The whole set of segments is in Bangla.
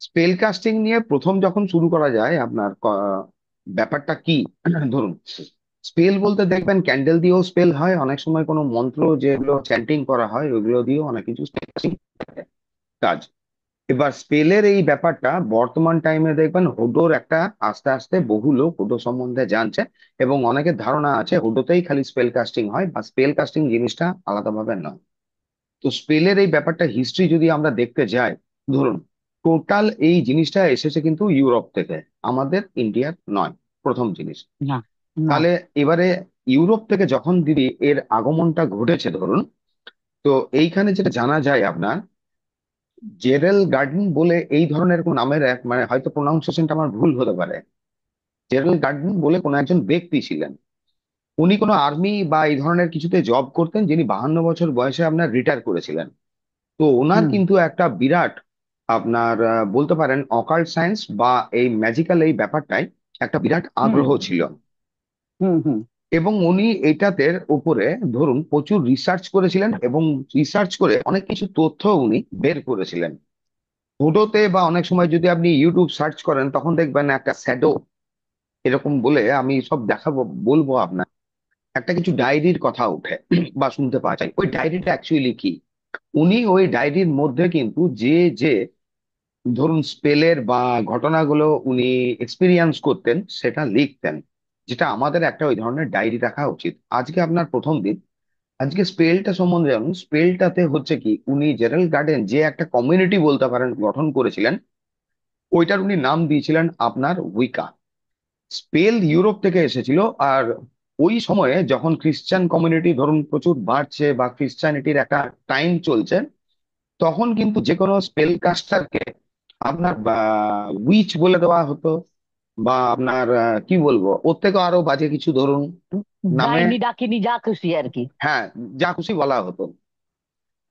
স্পেল কাস্টিং নিয়ে প্রথম যখন শুরু করা যায় আপনার ব্যাপারটা কি ধরুন, স্পেল বলতে দেখবেন ক্যান্ডেল দিয়েও স্পেল হয়, অনেক সময় কোনো মন্ত্র যেগুলো চ্যান্টিং করা হয় ওইগুলো দিয়েও অনেক কিছু স্পেল কাস্টিং কাজ। এবার স্পেলের এই ব্যাপারটা বর্তমান টাইমে দেখবেন হুডোর একটা আস্তে আস্তে বহু লোক হুডো সম্বন্ধে জানছে, এবং অনেকের ধারণা আছে হুডোতেই খালি স্পেল কাস্টিং হয়, বা স্পেল কাস্টিং জিনিসটা আলাদাভাবে নয়। তো স্পেলের এই ব্যাপারটা হিস্ট্রি যদি আমরা দেখতে যাই, ধরুন টোটাল এই জিনিসটা এসেছে কিন্তু ইউরোপ থেকে, আমাদের ইন্ডিয়ার নয়, প্রথম জিনিস। না, না। তাহলে এবারে ইউরোপ থেকে যখন দিদি এর আগমনটা ঘটেছে ধরুন, তো এইখানে যেটা জানা যায় আপনার, জেরেল গার্ডেন বলে এই ধরনের কোন নামের এক, মানে হয়তো প্রোনাউন্সিয়েশনটা আমার ভুল হতে পারে, জেরেল গার্ডেন বলে কোন একজন ব্যক্তি ছিলেন। উনি কোনো আর্মি বা এই ধরনের কিছুতে জব করতেন, যিনি 52 বছর বয়সে আপনার রিটায়ার করেছিলেন। তো ওনার হুম, কিন্তু একটা বিরাট আপনার বলতে পারেন অকাল্ট সায়েন্স বা এই ম্যাজিক্যাল এই ব্যাপারটাই একটা বিরাট হুম, আগ্রহ ছিল। হুম, হুম, এবং উনি এটাতে উপরে ধরুন প্রচুর রিসার্চ করেছিলেন, এবং রিসার্চ করে অনেক কিছু তথ্য উনি বের করেছিলেন। হুডোতে বা অনেক সময় যদি আপনি ইউটিউব সার্চ করেন তখন দেখবেন একটা শ্যাডো এরকম বলে, আমি সব দেখাবো, বলবো আপনার, একটা কিছু ডায়েরির কথা ওঠে বা শুনতে পাওয়া যায়। ওই ডায়েরিটা অ্যাকচুয়ালি কি, উনি ওই ডায়েরির মধ্যে কিন্তু যে যে ধরুন স্পেলের বা ঘটনাগুলো উনি এক্সপিরিয়েন্স করতেন সেটা লিখতেন, যেটা আমাদের একটা ওই ধরনের ডায়েরি রাখা উচিত। আজকে আপনার প্রথম দিন, আজকে স্পেলটা সম্বন্ধে জানুন। স্পেলটাতে হচ্ছে কি, উনি জেরাল্ড গার্ডেন যে একটা কমিউনিটি বলতে পারেন গঠন করেছিলেন, ওইটার উনি নাম দিয়েছিলেন আপনার উইকা। স্পেল ইউরোপ থেকে এসেছিল। আর ওই সময়ে যখন খ্রিস্টান কমিউনিটি ধরুন প্রচুর বাড়ছে বা খ্রিস্টানিটির একটা টাইম চলছে, তখন কিন্তু যে কোনো স্পেল কাস্টারকে আপনার উইচ বলে দেওয়া হতো, বা আপনার কি বলবো, ওর থেকে আরো বাজে কিছু ধরুন নামে, ডাইনি ডাকিনি যা খুশি আর কি। হ্যাঁ, যা খুশি বলা হতো,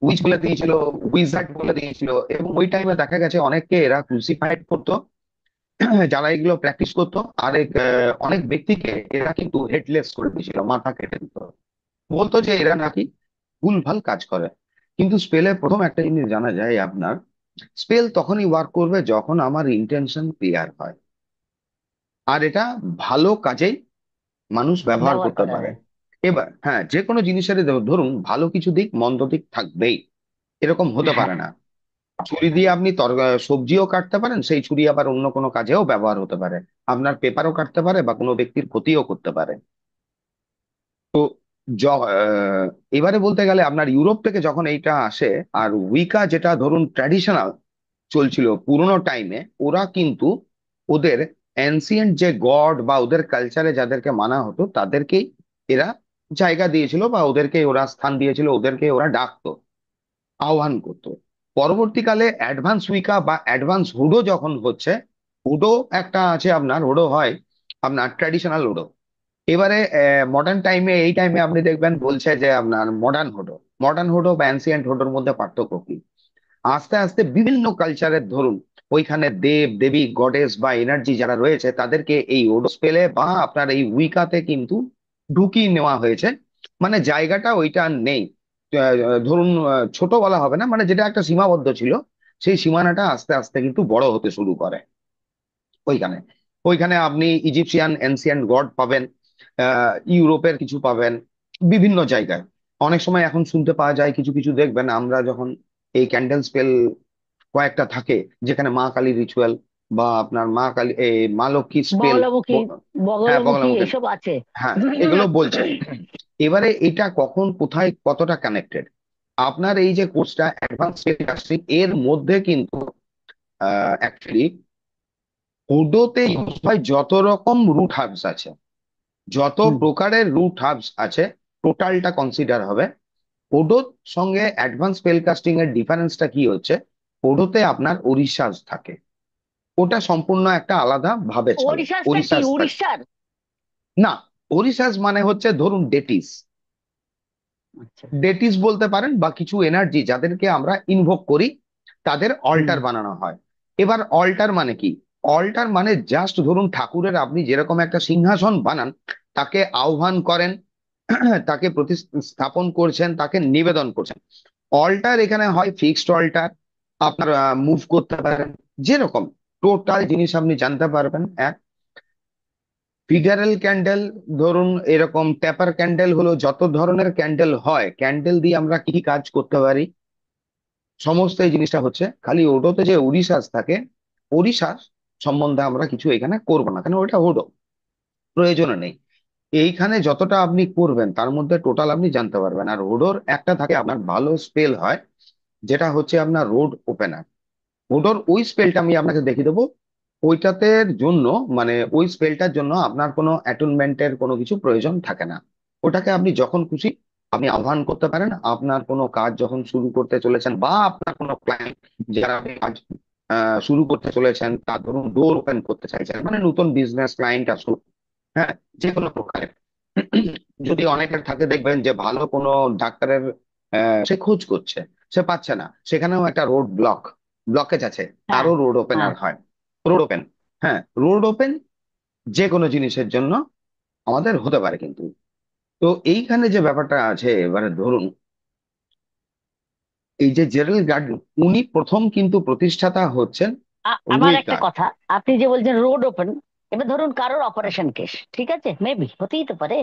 উইচ বলে দিয়েছিল, উইজার্ড বলে দিয়েছিল। এবং ওই টাইমে দেখা গেছে অনেককে এরা ক্রুসিফাইড করতো, যারা এগুলো প্র্যাকটিস করতো। আরেক অনেক ব্যক্তিকে এরা কিন্তু হেডলেস করে দিয়েছিল, মাথা কেটে দিত, বলতো যে এরা নাকি ভুলভাল কাজ করে। কিন্তু স্পেলে প্রথম একটা জিনিস জানা যায় আপনার, স্পেল তখনই ওয়ার্ক করবে যখন আমার ইন্টেনশন ক্লিয়ার হয়, আর এটা ভালো কাজেই মানুষ ব্যবহার ব্যবহার করতে করা পারে। হয়। এবার হ্যাঁ, যে কোনো জিনিসের ধরুন ভালো কিছু দিক মন্দ দিক থাকবেই, এরকম হতে পারে হ্যাঁ, না। ছুরি দিয়ে আপনি সবজিও কাটতে পারেন, সেই ছুরি আবার অন্য কোনো কাজেও ব্যবহার হতে পারে, আপনার পেপারও কাটতে পারে বা কোনো ব্যক্তির ক্ষতিও করতে পারে। তো য- আহ, এবারে বলতে গেলে আপনার ইউরোপ থেকে যখন এইটা আসে, আর উইকা যেটা ধরুন ট্র্যাডিশনাল চলছিল পুরোনো টাইমে, ওরা কিন্তু ওদের অ্যানসিয়েন্ট যে গড বা ওদের কালচারে যাদেরকে মানা হতো তাদেরকেই এরা জায়গা দিয়েছিল, বা ওদেরকে ওরা স্থান দিয়েছিল, ওদেরকে ওরা ডাকতো, আহ্বান করতো। পরবর্তীকালে অ্যাডভান্স উইকা বা অ্যাডভান্স হুডো যখন হচ্ছে, হুডো একটা আছে আপনার, হুডো হয় আপনার ট্র্যাডিশনাল হুডো। এবারে মডার্ন টাইমে এই টাইমে আপনি দেখবেন বলছে যে আপনার মডার্ন হুডো। মডার্ন হুডো বা অ্যানসিয়েন্ট হুডোর মধ্যে পার্থক্য কি, আস্তে আস্তে বিভিন্ন কালচারের ধরুন ওইখানে দেব দেবী গডেস বা এনার্জি যারা রয়েছে তাদেরকে এই ওডোস্পেলে বা আপনার এই উইকাতে কিন্তু ঢুকিয়ে নেওয়া হয়েছে। মানে জায়গাটা ওইটা আর নেই। ধরুন ছোট বলা হবে না, মানে যেটা একটা সীমাবদ্ধ ছিল, সেই সীমানাটা আস্তে আস্তে কিন্তু বড় হতে শুরু করে ওইখানে। ওইখানে আপনি ইজিপশিয়ান এনসিয়েন্ট গড পাবেন, ইউরোপের কিছু পাবেন, বিভিন্ন জায়গায়। অনেক সময় এখন শুনতে পাওয়া যায় কিছু কিছু, দেখবেন আমরা যখন এই ক্যান্ডেল স্পেল কয়েকটা থাকে, যেখানে মা কালী রিচুয়াল বা আপনার মা কালী এই মা লক্ষ্মী স্পেল, বগলামুখী, হ্যাঁ বগলামুখী বগলামুখী, এইসব আছে। হ্যাঁ এগুলো বলছে। এবারে এটা কখন কোথায় কতটা কানেক্টেড, আপনার এই যে কোর্সটা অ্যাডভান্স স্পেল, এর মধ্যে কিন্তু অ্যাকচুয়ালি হুডোতে ইউজ হয় যত রকম রুট হার্বস আছে, যত হুম। প্রকারের রুট হার্বস আছে, টোটালটা কনসিডার হবে। হুডোর সঙ্গে অ্যাডভান্স স্পেল কাস্টিং এর ডিফারেন্সটা কি হচ্ছে, হুডোতে আপনার ওড়িশাস থাকে, ওটা সম্পূর্ণ একটা আলাদা ভাবে চলে। ওড়িশাসটা কি ওড়িশাস থাকে উড়িষ্যার? না, ওড়িশাস মানে হচ্ছে ধরুন ডেটিস। আচ্ছা। ডেটিস বলতে পারেন, বা কিছু এনার্জি যাদেরকে আমরা ইনভোক করি, তাদের হুম, অল্টার বানানো হয়। এবার অল্টার মানে কি, অল্টার মানে জাস্ট ধরুন ঠাকুরের আপনি যেরকম একটা সিংহাসন বানান, তাকে আহ্বান করেন, তাকে প্রতিস্থাপন করছেন, তাকে নিবেদন করছেন। অল্টার এখানে হয় ফিক্সড অল্টার, আপনার মুভ করতে পারেন, যেরকম টোটাল জিনিস আপনি জানতে পারবেন। এক, ফিগারাল ক্যান্ডেল, ধরুন এরকম ট্যাপার ক্যান্ডেল হলো, যত ধরনের ক্যান্ডেল হয় ক্যান্ডেল দিয়ে আমরা কি কি কাজ করতে পারি, সমস্ত এই জিনিসটা হচ্ছে। খালি ওডোতে যে উড়িষ্যাস থাকে, ওড়িশাস সম্বন্ধে আমরা কিছু এখানে করব না, কারণ ওইটা ওডো, প্রয়োজন নেই। এইখানে যতটা আপনি করবেন তার মধ্যে টোটাল আপনি জানতে পারবেন। আর ওডোর একটা থাকে আপনার ভালো স্পেল হয়, যেটা হচ্ছে আপনার রোড ওপেনার। ওডোর ওই স্পেলটা আমি আপনাকে দেখিয়ে দেবো। ওইটাতে জন্য, মানে ওই স্পেলটার জন্য আপনার কোনো অ্যাটুনমেন্টের কোনো কিছু প্রয়োজন থাকে না। ওটাকে আপনি যখন খুশি আপনি আহ্বান করতে পারেন। আপনার কোনো কাজ যখন শুরু করতে চলেছেন, বা আপনার কোনো ক্লায়েন্ট যারা আপনি কাজ শুরু করতে চলেছেন, তার ধরুন ডোর ওপেন করতে চাইছেন, মানে নতুন বিজনেস ক্লায়েন্ট আসুক, হ্যাঁ, যে কোনো প্রকারের। যদি অনেকের থাকে দেখবেন যে ভালো কোনো ডাক্তারের সে খোঁজ করছে, সে পাচ্ছে না, সেখানেও একটা রোড ব্লকেজ আছে, হ্যাঁ, তারও রোড হ্যাঁ। ওপেনার হয়। রোড ওপেন, হ্যাঁ, রোড ওপেন যে কোনো জিনিসের জন্য আমাদের হতে পারে কিন্তু। তো এইখানে যে ব্যাপারটা আছে, এবারে ধরুন এই যে জেরাল্ড গার্ডেন, উনি প্রথম কিন্তু প্রতিষ্ঠাতা হচ্ছেন আবার লুই একটা ক্লার্ক। কথা, আপনি যে বলছেন রোড ওপেন, এবার ধরুন কারোর অপারেশন কেস, ঠিক আছে, মেবি হতেই তো পারে।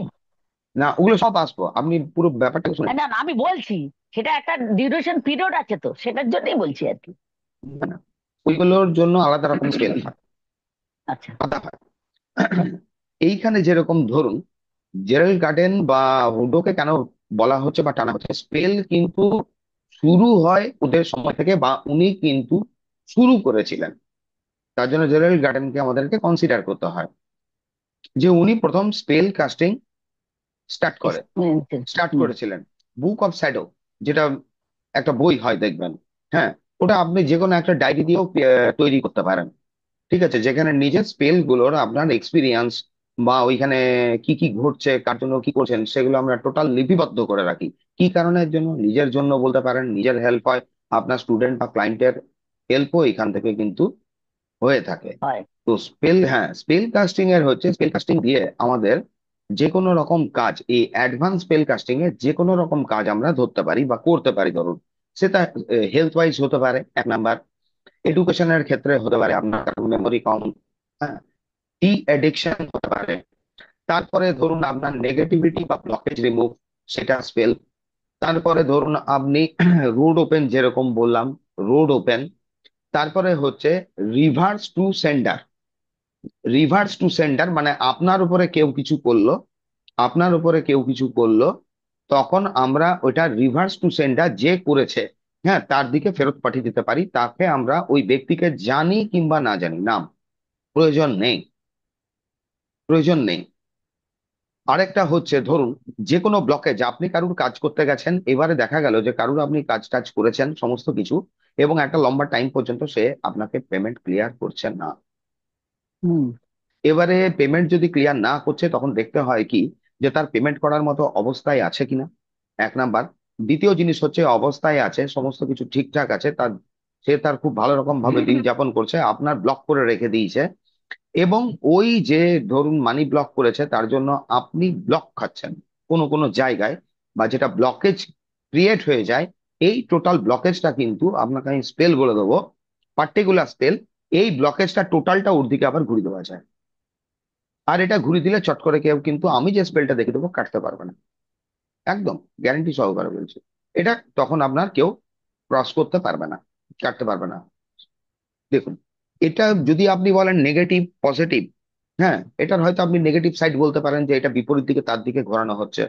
না, ওগুলো সব আসবো, আপনি পুরো ব্যাপারটা শুনেন। না না, আমি বলছি সেটা একটা ডিউরেশন পিরিয়ড আছে, তো সেটার জন্যই বলছি আর কি। না, না, ওইগুলোর জন্য আলাদা রকম স্পেল হয়, আচ্ছা। আলাদা হয়। এইখানে যেরকম ধরুন জেরাল্ড গার্ডেন বা হুডোকে কেন বলা হচ্ছে বা টানা হচ্ছে, স্পেল কিন্তু শুরু হয় ওদের সময় থেকে, বা উনি কিন্তু শুরু করেছিলেন। তার জন্য জেরাল্ড গার্ডেনকে আমাদেরকে কনসিডার করতে হয়, যে উনি প্রথম স্পেল কাস্টিং স্টার্ট হুম। করেছিলেন। বুক অফ শ্যাডো, যেটা একটা বই হয় দেখবেন, হ্যাঁ, ওটা আপনি যে কোনো একটা ডায়েরি দিয়েও তৈরি করতে পারেন। ঠিক আছে, যেখানে নিজের স্পেল গুলোর আপনার এক্সপিরিয়েন্স, বা ওইখানে কি কি ঘটছে, কার জন্য কি করছেন, সেগুলো আমরা টোটাল লিপিবদ্ধ করে রাখি। কি কারণের জন্য, নিজের জন্য বলতে পারেন, নিজের হেল্প হয়, আপনার স্টুডেন্ট বা ক্লায়েন্টের হেল্পও এখান থেকে কিন্তু হয়ে থাকে। হয়। তো স্পেল কাস্টিং এর হচ্ছে, স্পেল কাস্টিং দিয়ে আমাদের যে কোনো রকম কাজ, এই অ্যাডভান্স স্পেল কাস্টিং এ যে কোনো রকম কাজ আমরা ধরতে পারি বা করতে পারি। ধরুন সেটা হেলথ ওয়াইজ হতে পারে, এক নাম্বার। এডুকেশনের ক্ষেত্রে হতে পারে, আপনার মেমোরি কম, হ্যাঁ, টি এডিকশন হতে পারে। তারপরে ধরুন আপনার নেগেটিভিটি বা ব্লকেজ রিমুভ, সেটা স্পেল। তারপরে ধরুন আপনি রোড ওপেন, যেরকম বললাম, রোড ওপেন। তারপরে হচ্ছে reverse to sender. Reverse to sender মানে আপনার উপরে কেউ কিছু করলো, আপনার উপরে কেউ কিছু করলো, তখন আমরা ওইটা রিভার্স টু সেন্ডার, যে করেছে, হ্যাঁ, তার দিকে ফেরত পাঠিয়ে দিতে পারি। তাকে আমরা ওই ব্যক্তিকে জানি কিংবা না জানি, নাম প্রয়োজন নেই, প্রয়োজন নেই। আরেকটা হচ্ছে ধরুন যে কোনো ব্লকেজ, আপনি কারুর কাজ করতে গেছেন, এবারে দেখা গেল যে কারুর আপনি কাজ টাজ করেছেন সমস্ত কিছু, এবং একটা লম্বা টাইম পর্যন্ত সে আপনাকে পেমেন্ট ক্লিয়ার করছে না। হুম। এবারে পেমেন্ট যদি ক্লিয়ার না করছে, তখন দেখতে হয় কি, যে তার পেমেন্ট করার মতো অবস্থায় আছে কিনা, এক নাম্বার। দ্বিতীয় জিনিস হচ্ছে, অবস্থায় আছে, সমস্ত কিছু ঠিকঠাক আছে, তার, সে তার খুব ভালো রকম ভাবে দিন যাপন করছে, আপনার ব্লক করে রেখে দিয়েছে, এবং ওই যে ধরুন মানি ব্লক করেছে, তার জন্য আপনি ব্লক খাচ্ছেন কোনো কোনো জায়গায়, বা যেটা ব্লকেজ ক্রিয়েট হয়ে যায়। এই টোটাল ব্লকেজটা কিন্তু আপনাকে আমি স্পেল বলে দেবো, পার্টিকুলার স্পেল। এই ব্লকেজটা টোটালটা ওর দিকে আবার ঘুরিয়ে দেওয়া যায়। আর এটা ঘুরিয়ে দিলে চট করে কেউ কিন্তু আমি যে স্পেলটা দেখে দেবো কাটতে পারবে না, একদম গ্যারান্টি সহকারে বলছি। এটা তখন আপনার কেউ ক্রস করতে পারবে না, কাটতে পারবে না। দেখুন, এটা যদি আপনি বলেন নেগেটিভ পজিটিভ, হ্যাঁ, এটার হয়তো আপনি নেগেটিভ সাইড বলতে পারেন, যে এটা বিপরীত দিকে তার দিকে ঘোরানো হচ্ছে।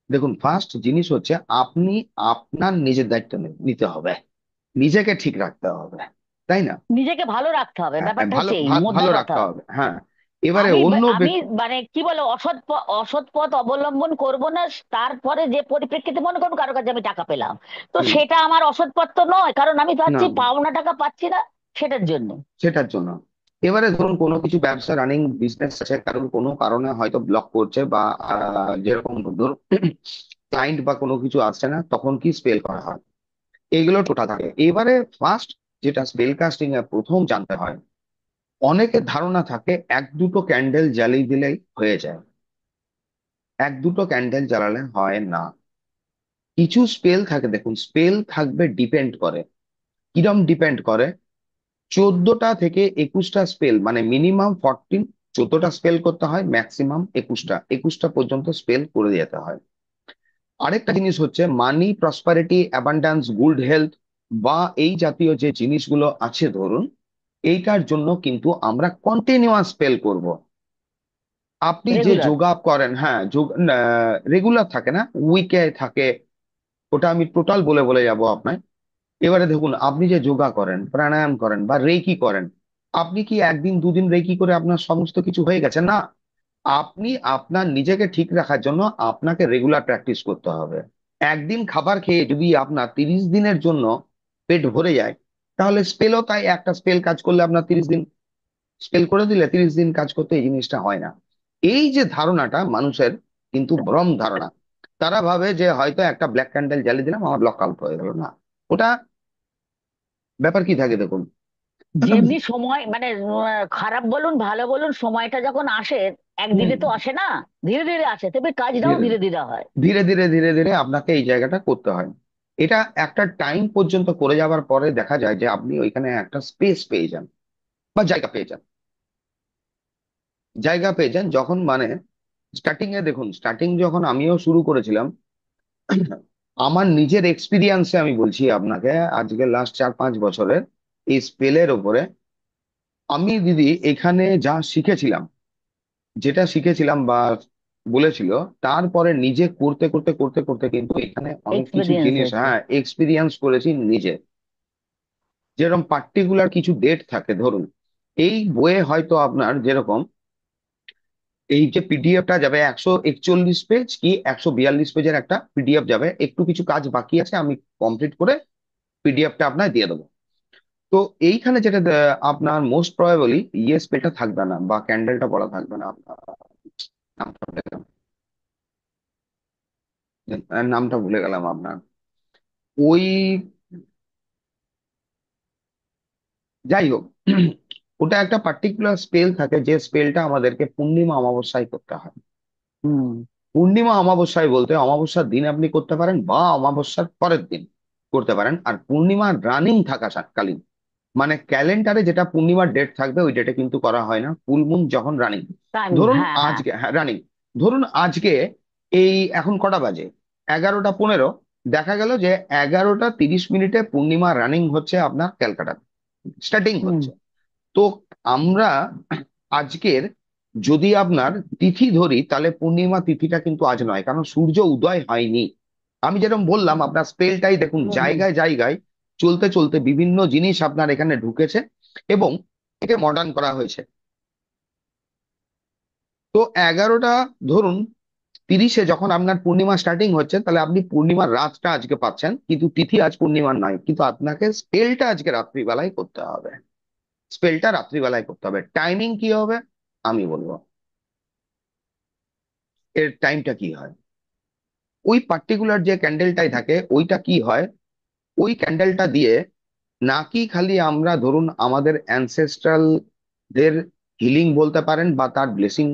দেখুন, ফার্স্ট জিনিস হচ্ছে আপনি আপনার নিজের দায়িত্ব নিতে হবে, নিজেকে ঠিক রাখতে হবে, তাই না? নিজেকে ভালো রাখতে হবে, হ্যাঁ, ব্যাপারটা ভালো হচ্ছে এই মোদ্দা ভালো কথা। রাখতে হবে, হ্যাঁ। এবারে আমি অন্য আমি ব্যক্তি, মানে কি বলে, অসৎ পথ অবলম্বন করব না। তারপরে যে পরিপ্রেক্ষিতে মনে করুন কারো কাছে আমি টাকা পেলাম, তো হুম, সেটা আমার অসৎ পথ তো নয়, কারণ আমি না, পাচ্ছি, পাওনা টাকা পাচ্ছি না সেটার জন্য। সেটার জন্য। এবারে ধরুন কোনো কিছু ব্যবসা রানিং বিজনেস আছে, কারণ কোনো কারণে হয়তো ব্লক করছে, বা যেরকম ধরুন ক্লায়েন্ট বা কোনো কিছু আসছে না, তখন কি স্পেল করা হয়, এগুলো টোটা থাকে। এবারে ফার্স্ট যেটা স্পেল কাস্টিং এ প্রথম জানতে হয়, অনেকের ধারণা থাকে এক দুটো ক্যান্ডেল জ্বালিয়ে দিলেই হয়ে যায়। এক দুটো ক্যান্ডেল জ্বালালে হয় না। কিছু স্পেল থাকে, দেখুন স্পেল থাকবে, ডিপেন্ড করে, কিরম ডিপেন্ড করে, 14টা থেকে 21টা স্পেল, মানে মিনিমাম 14, 14টা স্পেল করতে হয়, ম্যাক্সিমাম 21টা পর্যন্ত স্পেল করে যেতে হয়। আরেকটা জিনিস হচ্ছে মানি, প্রসপারিটি, অ্যাবান্ডান্স, গুড হেলথ বা এই জাতীয় যে জিনিসগুলো আছে ধরুন, এইটার জন্য কিন্তু আমরা কন্টিনিউয়াস স্পেল করব। আপনি যে রেগুলার। যোগা করেন, হ্যাঁ, রেগুলার থাকে না, উইকে থাকে, ওটা আমি টোটাল বলে বলে যাব আপনার। এবারে দেখুন, আপনি যে যোগা করেন, প্রাণায়াম করেন বা রেকি করেন, আপনি কি একদিন দুদিন রেকি করে আপনার সমস্ত কিছু হয়ে গেছে? না। আপনি আপনার নিজেকে ঠিক রাখার জন্য আপনাকে রেগুলার প্র্যাকটিস করতে হবে। একদিন খাবার খেয়ে যদি আপনার 30 দিনের জন্য পেট ভরে যায়, তাহলে স্পেলও তাই, একটা স্পেল কাজ করলে আপনার 30 দিন, স্পেল করে দিলে 30 দিন কাজ করতে, এই জিনিসটা হয় না। এই যে ধারণাটা মানুষের, কিন্তু ভ্রম ধারণা। তারা ভাবে যে হয়তো একটা ব্ল্যাক ক্যান্ডেল জ্বালিয়ে দিলাম, আমার লক আউট হয়ে গেল। না, ওটা ব্যাপার কি থাকে দেখুন। যেমনি সময় মানে খারাপ বলুন ভালো বলুন, সময়টা যখন আসে হুম, একদিনে তো আসে না, ধীরে ধীরে আসে, তবে কাজটাও ধীরে ধীরে ধীরে হয়। ধীরে ধীরে ধীরে ধীরে আপনাকে এই জায়গাটা করতে হয়। এটা একটা টাইম পর্যন্ত করে যাওয়ার পরে দেখা যায় যে আপনি ওইখানে একটা স্পেস পেয়ে যান বা জায়গা পেয়ে যান। যখন মানে স্টার্টিং এ দেখুন, স্টার্টিং যখন আমিও শুরু করেছিলাম, আমার নিজের এক্সপিরিয়েন্সে আমি বলছি আপনাকে, আজকে লাস্ট 4-5 বছরের এই স্পেলের ওপরে, আমি দিদি এখানে যা শিখেছিলাম, যেটা শিখেছিলাম বা বলেছিল, তারপরে নিজে করতে করতে করতে করতে কিন্তু এখানে অনেক কিছু এক্সপিরিয়েন্স জিনিস, হয়েছে। হ্যাঁ, এক্সপিরিয়েন্স করেছি নিজে। যেরকম পার্টিকুলার কিছু ডেট থাকে ধরুন, এই বইয়ে হয়তো আপনার যেরকম এই যে পিডিএফটা যাবে 141 পেজ কি 142 পেজের একটা পিডিএফ যাবে, একটু কিছু কাজ বাকি আছে, আমি কমপ্লিট করে পিডিএফটা আপনার দিয়ে দেবো। তো এইখানে যেটা আপনার মোস্ট প্রবাবলি ইয়েস পেটা থাকবে না বা ক্যান্ডেলটা পড়া থাকবে না। আপনার নামটা ভুলে গেলাম, নামটা ভুলে গেলাম আপনার, ওই, যাই হোক, ওটা একটা পার্টিকুলার স্পেল থাকে, যে স্পেলটা আমাদেরকে পূর্ণিমা অমাবস্যায় করতে হয়। হুম। পূর্ণিমা অমাবস্যায় বলতে অমাবস্যার দিন আপনি করতে পারেন বা অমাবস্যার পরের দিন করতে পারেন, আর পূর্ণিমা রানিং থাকাকালীন, মানে ক্যালেন্ডারে যেটা পূর্ণিমার ডেট থাকবে ওই ডেটে কিন্তু করা হয় না, ফুল মুন যখন রানিং। টাইম, ধরুন হ্যাঁ হ্যাঁ। আজকে, হ্যাঁ, রানিং, ধরুন আজকে এই এখন কটা বাজে, 11টা 15, দেখা গেল যে 11টা 30 মিনিটে পূর্ণিমা রানিং হচ্ছে আপনার ক্যালকাটা, স্টার্টিং হুম। হচ্ছে। তো আমরা আজকের যদি আপনার তিথি ধরি, তাহলে পূর্ণিমা তিথিটা কিন্তু আজ নয়, কারণ সূর্য উদয় হয়নি। আমি যেরকম বললাম, আপনার স্পেলটাই দেখুন হুম হুম। জায়গায় জায়গায় চলতে চলতে বিভিন্ন জিনিস আপনার এখানে ঢুকেছে এবং একে মডার্ন করা হয়েছে। তো 11টা ধরুন 30-এ যখন আপনার পূর্ণিমা স্টার্টিং হচ্ছে, তাহলে আপনি পূর্ণিমার রাতটা আজকে পাচ্ছেন, কিন্তু তিথি আজ পূর্ণিমার নয়, কিন্তু আপনাকে স্পেলটা আজকে রাত্রিবেলায় করতে হবে। স্পেলটা রাত্রিবেলায় করতে হবে। টাইমিং কি হবে আমি বলবো, এর টাইমটা কি হয়, ওই পার্টিকুলার যে ক্যান্ডেলটাই থাকে ওইটা কি হয়, ওই ক্যান্ডেলটা দিয়ে নাকি খালি আমরা ধরুন আমাদের অ্যানসেস্ট্রাল দের হিলিং বলতে পারেন বা তার ব্লেসিং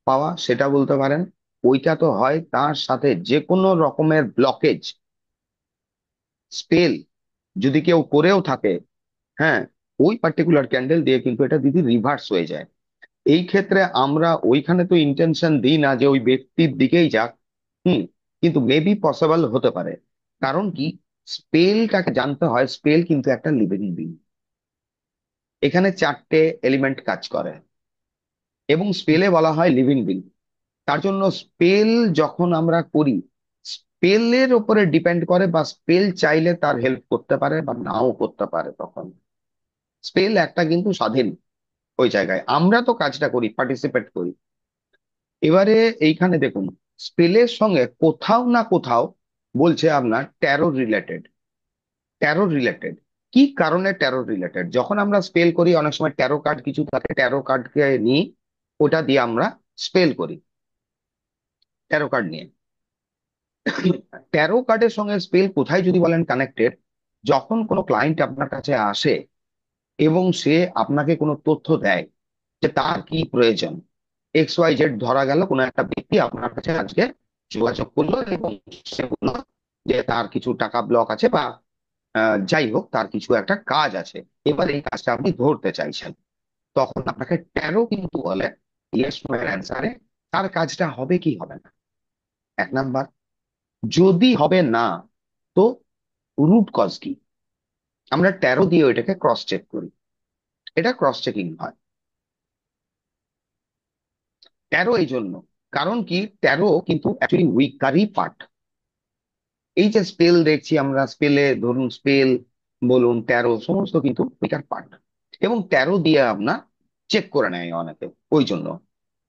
পাওয়া সেটা বলতে পারেন, ওইটা তো হয়, তার সাথে যে কোনো রকমের ব্লকেজ, স্পেল যদি কেউ করেও থাকে, হ্যাঁ, ওই পার্টিকুলার ক্যান্ডেল দিয়ে কিন্তু এটা দিদি রিভার্স হয়ে যায়। এই ক্ষেত্রে আমরা ওইখানে তো ইন্টেনশন দিই না যে ওই ব্যক্তির দিকেই যাক। হুম। কিন্তু মেবি পসিবল হতে পারে। কারণ কি, স্পেলটাকে জানতে হয়, স্পেল কিন্তু একটা লিভিং বিং, এখানে 4টে এলিমেন্ট কাজ করে এবং স্পেলে বলা হয় লিভিং বিং। তার জন্য স্পেল যখন আমরা করি, স্পেলের উপরে ডিপেন্ড করে, বা স্পেল চাইলে তার হেল্প করতে পারে বা নাও করতে পারে, তখন স্পেল একটা কিন্তু স্বাধীন। ওই জায়গায় আমরা তো কাজটা করি, পার্টিসিপেট করি। এবারে এইখানে দেখুন, স্পেলের সঙ্গে কোথাও না কোথাও বলছে আপনার ট্যারো রিলেটেড। কি কারণে ট্যারো রিলেটেড? যখন আমরা স্পেল করি অনেক সময় ট্যারো কার্ড কিছু থাকে, ট্যারো কার্ডকে নিয়ে ওটা দিয়ে আমরা স্পেল করি, ট্যারো কার্ড নিয়ে। ট্যারো কার্ডের সঙ্গে স্পেল কোথায় যদি বলেন কানেক্টেড, যখন কোনো ক্লায়েন্ট আপনার কাছে আসে এবং সে আপনাকে কোনো তথ্য দেয় যে তার কি প্রয়োজন, XYZ, ধরা গেল কোনো একটা ব্যক্তি আপনার কাছে আজকে যোগাযোগ করলো এবং সে বললো যে তার কিছু টাকা ব্লক আছে বা যাই হোক, তার কিছু একটা কাজ আছে, এবার এই কাজটা আপনি ধরতে চাইছেন, তখন আপনাকে ট্যারো কিন্তু বলে ইয়েস নো এর অ্যান্সারে তার কাজটা হবে কি হবে না। 1 নাম্বার, যদি হবে না, তো রুট কজ কি, আমরা ট্যারো দিয়ে এটাকে ক্রস চেক করি। এটা ক্রস চেকিং হয় ট্যারো এই জন্য, কারণ কি, ট্যারো কিন্তু অ্যাকচুয়ালি উইকারই পার্ট। এই যে স্পেল দেখছি আমরা, স্পেলে ধরুন স্পেল বলুন, ট্যারো সমস্ত কিন্তু উইকার পার্ট, এবং ট্যারো দিয়ে আপনার চেক করে নেয় অনেকে ওই জন্য।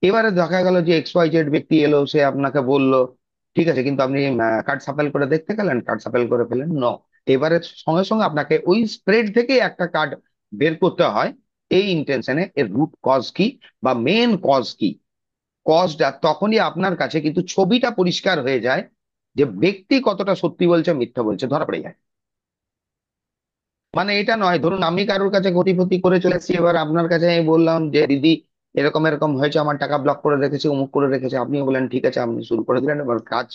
এবারে দেখা গেল যে XYZ ব্যক্তি এলো, সে আপনাকে বলল ঠিক আছে, কিন্তু আপনি কার্ড সাফেল করে দেখতে গেলেন, কার্ড সাফেল করে পেলেন ন, এবারে সঙ্গে সঙ্গে আপনাকে ওই স্প্রেড থেকে একটা কার্ড বের করতে হয়, এই ইন্টেনশনে এর রুট কজ কি বা মেন কজ কি। কজটা তখনই আপনার কাছে কিন্তু ছবিটা পরিষ্কার হয়ে যায়, যে ব্যক্তি কতটা সত্যি বলছে মিথ্যা বলছে ধরা পড়ে যায়। মানে এটা নয়, ধরুন আমি কারোর কাছে ক্ষতিপতি করে চলে এসেছি, এবার আপনার কাছে আমি বললাম যে দিদি এরকম এরকম হয়েছে, আমার টাকা ব্লক করে রেখেছে, অমুক করে রেখেছে, আপনিও বলেন ঠিক আছে, আপনি শুরু করে দিলেন, এবার কাজ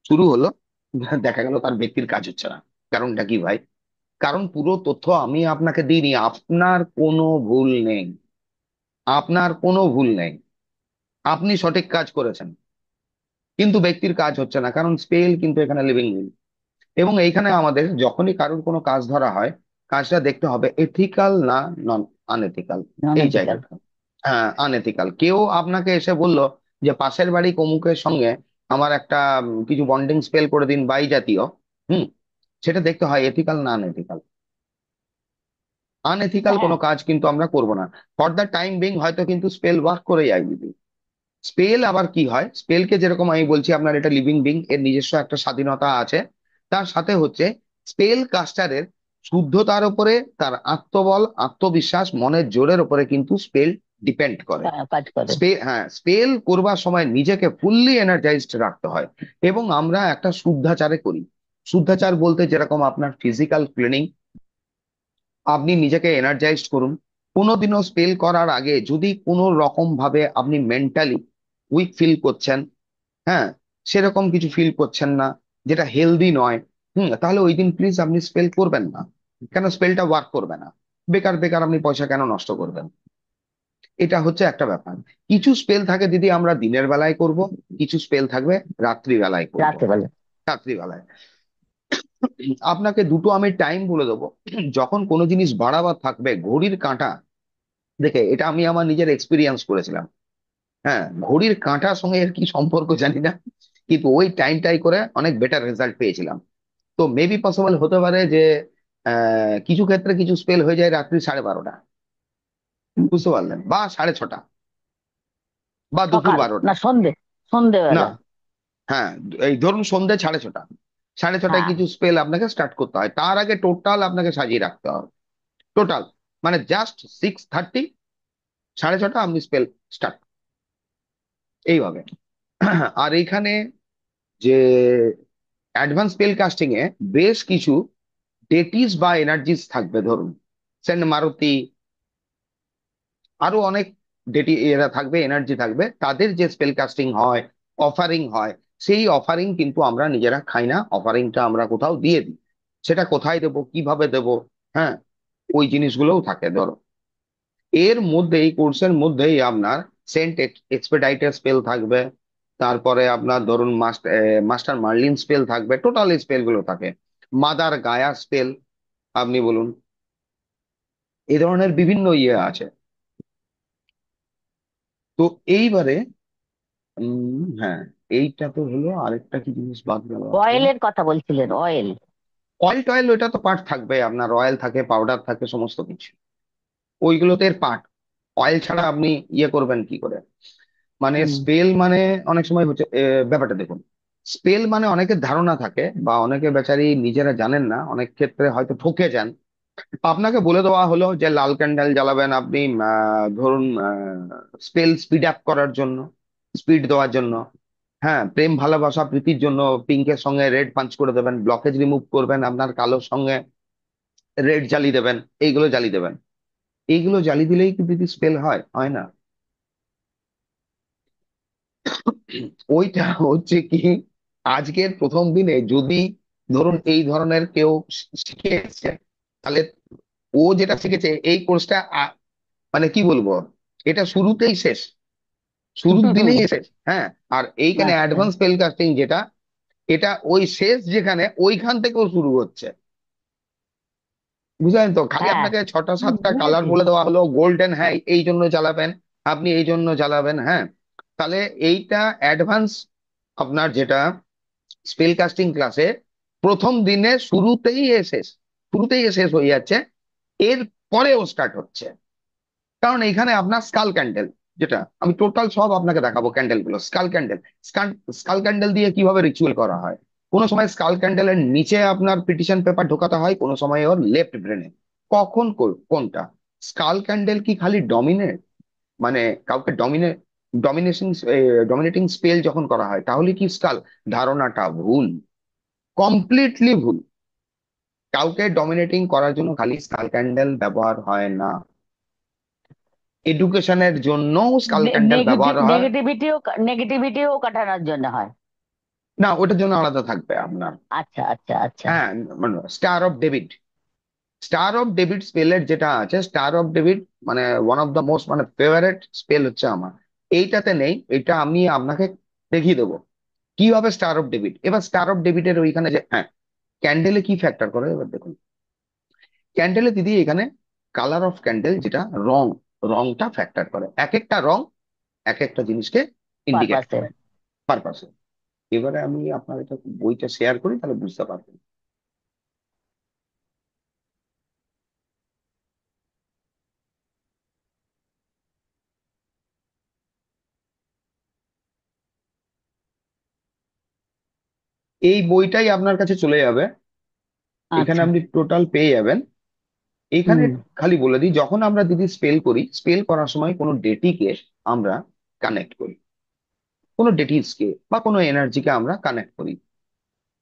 শুরু হলো। দেখা গেল তার ব্যক্তির কাজ হচ্ছে না। কারণটা কি ভাই? কারণ পুরো তথ্য আমি আপনাকে দিইনি, আপনার কোনো ভুল নেই, আপনার কোনো ভুল নেই, আপনি সঠিক কাজ করেছেন, কিন্তু ব্যক্তির কাজ হচ্ছে না, কারণ স্পেল কিন্তু এখানে লিভিং উইল। এবং এইখানে আমাদের যখনই কারোর কোনো কাজ ধরা হয়, কাজটা দেখতে হবে এথিক্যাল না নন আনএথিক্যাল, নন এই এথিক্যাল। জায়গাটা। হ্যাঁ, আনএথিক্যাল। কেউ আপনাকে এসে বলল যে পাশের বাড়ি অমুকের সঙ্গে আমার একটা কিছু বন্ডিং স্পেল করে দিন বাই জাতীয়, হুম, সেটা দেখতে হয় এথিক্যাল না আনএথিক্যাল। আনএথিক্যাল হ্যাঁ, কোনো কাজ কিন্তু আমরা করব না। ফর দ্য টাইম বিং হয়তো কিন্তু স্পেল ওয়ার্ক করে যায় দিদি। স্পেল আবার কি হয়, স্পেলকে যেরকম আমি বলছি আপনার এটা লিভিং বিং, এর নিজস্ব একটা স্বাধীনতা আছে, তার সাথে হচ্ছে স্পেল কাস্টারের শুদ্ধতার উপরে, তার আত্মবল আত্মবিশ্বাস মনের জোরের উপরে কিন্তু স্পেল ডিপেন্ড করে। হ্যাঁ, কাজ করে। স্পেল, হ্যাঁ, স্পেল করবার সময় নিজেকে ফুললি এনার্জাইজড রাখতে হয়, এবং আমরা একটা শুদ্ধাচারে করি। শুদ্ধাচার বলতে যেরকম আপনার ফিজিক্যাল ক্লিনিং, আপনি নিজেকে এনার্জাইজড করুন। কোনোদিনও স্পেল করার আগে যদি কোনো রকম ভাবে আপনি মেন্টালি উইক ফিল করছেন, হ্যাঁ, সেরকম কিছু ফিল করছেন না, যেটা হেলদি নয়, তাহলে ওই দিন প্লিজ আপনি স্পেল করবেন না। কেন স্পেলটা ওয়ার্ক করবে না? বেকার বেকার আপনি পয়সা কেন নষ্ট করবেন? এটা হচ্ছে একটা ব্যাপার। কিছু স্পেল থাকে দিদি আমরা দিনের বেলায় করব, কিছু স্পেল থাকবে রাত্রি বেলায় করব। রাত্রেবেলা। রাত্রিবেলায় আপনাকে দুটো আমি টাইম বলে দেবো, যখন কোনো জিনিস বাড়াবার থাকবে ঘড়ির কাঁটা দেখে, এটা আমি আমার নিজের এক্সপিরিয়েন্স করেছিলাম। হ্যাঁ, ঘড়ির কাঁটার সঙ্গে এর কি সম্পর্ক জানি না, কিন্তু ওই টাইমটাই করে অনেক বেটার রেজাল্ট পেয়েছিলাম। তো মেবি পসিবল হতে পারে যে কিছু ক্ষেত্রে কিছু স্পেল হয়ে যায় রাত্রি 12:30, বুঝতে পারলেন, বা 6:30, বা দুপুর সকাল 12টা। না সন্ধে? না, সন্ধেবেলা। হ্যাঁ, এই ধরুন সন্ধ্যে 6:30, 6:30 হ্যাঁ। কিছু স্পেল আপনাকে স্টার্ট করতে হয়, তার আগে টোটাল আপনাকে সাজিয়ে রাখতে হবে। টোটাল মানে জাস্ট 6:30, 6:30 আপনি স্পেল স্টার্ট, এইভাবে। আর এইখানে যে অ্যাডভান্স স্পেল কাস্টিং এ বেশ কিছু ডেটিস বা এনার্জিস থাকবে, ধরুন সেন্ট মারুতি, আরো অনেক ডেটি এরা থাকবে, এনার্জি থাকবে, তাদের যে স্পেল কাস্টিং হয়, অফারিং হয়, সেই অফারিং কিন্তু আমরা নিজেরা খাই না, অফারিংটা আমরা কোথাও দিয়ে দিই। সেটা কোথায় দেবো, কিভাবে দেবো, হ্যাঁ, ওই জিনিসগুলোও থাকে ধরো। এর মধ্যে এই কোর্সের মধ্যেই আপনার সেন্ট এক্সপেডাইটেড স্পেল থাকবে, তারপরে আপনার ধরুন মাস্টার মার্লিন স্পেল থাকবে, টোটাল স্পেল গুলো থাকে, মাদার গায়া স্পেল আপনি বলুন, এই ধরনের বিভিন্ন ইয়ে আছে। তো এইবারে হ্যাঁ, এইটা তো হলো, আরেকটা কি জিনিস বাদ গেল আপনার? অয়েলের কথা বলছিলেন, অয়েল। অয়েল টয়েল ওইটা তো পার্ট থাকবে, আপনার অয়েল থাকে, পাউডার থাকে, সমস্ত কিছু ওইগুলোতে এর পার্ট। অয়েল ছাড়া আপনি ইয়ে করবেন কি করে? মানে হুম। স্পেল মানে অনেক সময় হচ্ছে ব্যাপারটা দেখুন, স্পেল মানে অনেকের ধারণা থাকে, বা অনেকে বেচারি নিজেরা জানেন না, অনেক ক্ষেত্রে হয়তো ঠকে যান। আপনাকে বলে দেওয়া হলো যে লাল ক্যান্ডেল জ্বালাবেন আপনি, ধরুন স্পেল স্পিড আপ করার জন্য, স্পিড দেওয়ার জন্য, হ্যাঁ, প্রেম ভালোবাসা প্রীতির জন্য পিঙ্কের সঙ্গে রেড পাঞ্চ করে দেবেন, ব্লকেজ রিমুভ করবেন, আপনার কালোর সঙ্গে রেড জ্বালিয়ে দেবেন, এইগুলো জ্বালিয়ে দেবেন। এইগুলো জ্বালিয়ে দিলেই কি দিদি স্পেল হয়? হয় না। ওইটা হচ্ছে কি, আজকের প্রথম দিনে যদি ধরুন এই ধরনের কেউ শিখে এসছে, তাহলে ও যেটা শিখেছে এই কোর্সটা মানে কি বলবো, এটা শুরুতেই শেষ, শুরুর দিনেই শেষ। হ্যাঁ। আর এইখানে আচ্ছা। অ্যাডভান্স স্পেল কাস্টিং যেটা, এটা ওই শেষ যেখানে ওইখান থেকেও শুরু হচ্ছে। বুঝলেন তো, খালি হ্যাঁ, আপনাকে ছটা সাতটা কালার বুঝেছি। বলে দেওয়া হলো গোল্ডেন, হ্যাঁ এই জন্য জ্বালাবেন, আপনি এই জন্য জ্বালাবেন, হ্যাঁ। তাহলে এইটা অ্যাডভান্স আপনার যেটা স্পেল কাস্টিং ক্লাসে প্রথম দিনে শুরুতেই এ শেষ হয়ে যাচ্ছে, এর পরেও স্টার্ট হচ্ছে। কারণ এখানে আপনার স্কাল ক্যান্ডেল, যেটা আমি টোটাল সব আপনাকে দেখাবো ক্যান্ডেল গুলো, স্কাল ক্যান্ডেল, স্কাল ক্যান্ডেল দিয়ে কিভাবে রিচুয়াল করা হয়। কোনো সময় স্কাল ক্যান্ডেলের নিচে আপনার পিটিশন পেপার ঢোকাতে হয়, কোনো সময় ওর লেফট ব্রেনে, কখন কোনটা। স্কাল ক্যান্ডেল কি খালি ডমিনেট, মানে কাউকে ডমিনেশন ডমিনেটিং স্পেল যখন করা হয় তাহলে কি স্কাল, ধারণাটা ভুল, কমপ্লিটলি ভুল। কাউকে ডমিনেটিং করার জন্য খালি স্কাল ক্যান্ডেল ব্যবহার হয় না, এডুকেশনের জন্য স্কাল ক্যান্ডেল ব্যবহার হয়। নেগেটিভিটিও, নেগেটিভিটিও কাটানোর জন্য হয়। না, ওটার জন্য আলাদা থাকবে আপনার। আচ্ছা, আচ্ছা, আচ্ছা। হ্যাঁ, মানে star of David, star of David স্পেলের যেটা আছে, স্টার অফ ডেভিড মানে ওয়ান অফ দ্য মোস্ট মানে ফেভারিট স্পেল হচ্ছে আমার। এইটাতে নেই, এটা আমি আপনাকে দেখিয়ে দেবো কিভাবে স্টার অফ ডেভিড। এবার স্টার অফ ডেভিডের ওইখানে যে হ্যাঁ, ক্যান্ডেলে কি ফ্যাক্টর করে এবার দেখুন। ক্যান্ডেলে দিদি এখানে কালার অফ ক্যান্ডেল যেটা রং, রংটা ফ্যাক্টর করে, এক একটা রং এক একটা জিনিসকে ইন্ডিকেট পারপাসে। করে পারপাসে। এবারে আমি আপনার এটা বইটা শেয়ার করি তাহলে বুঝতে পারবেন। এই বইটাই আপনার কাছে চলে যাবে, এখানে আচ্ছা। আপনি টোটাল পেয়ে যাবেন। এখানে হুম। খালি বলে দিই, যখন আমরা দিদি স্পেল করি, স্পেল করার সময় কোনো ডেটিকে আমরা কানেক্ট করি, কোনো ডেটিসকে বা কোনো এনার্জিকে আমরা কানেক্ট করি,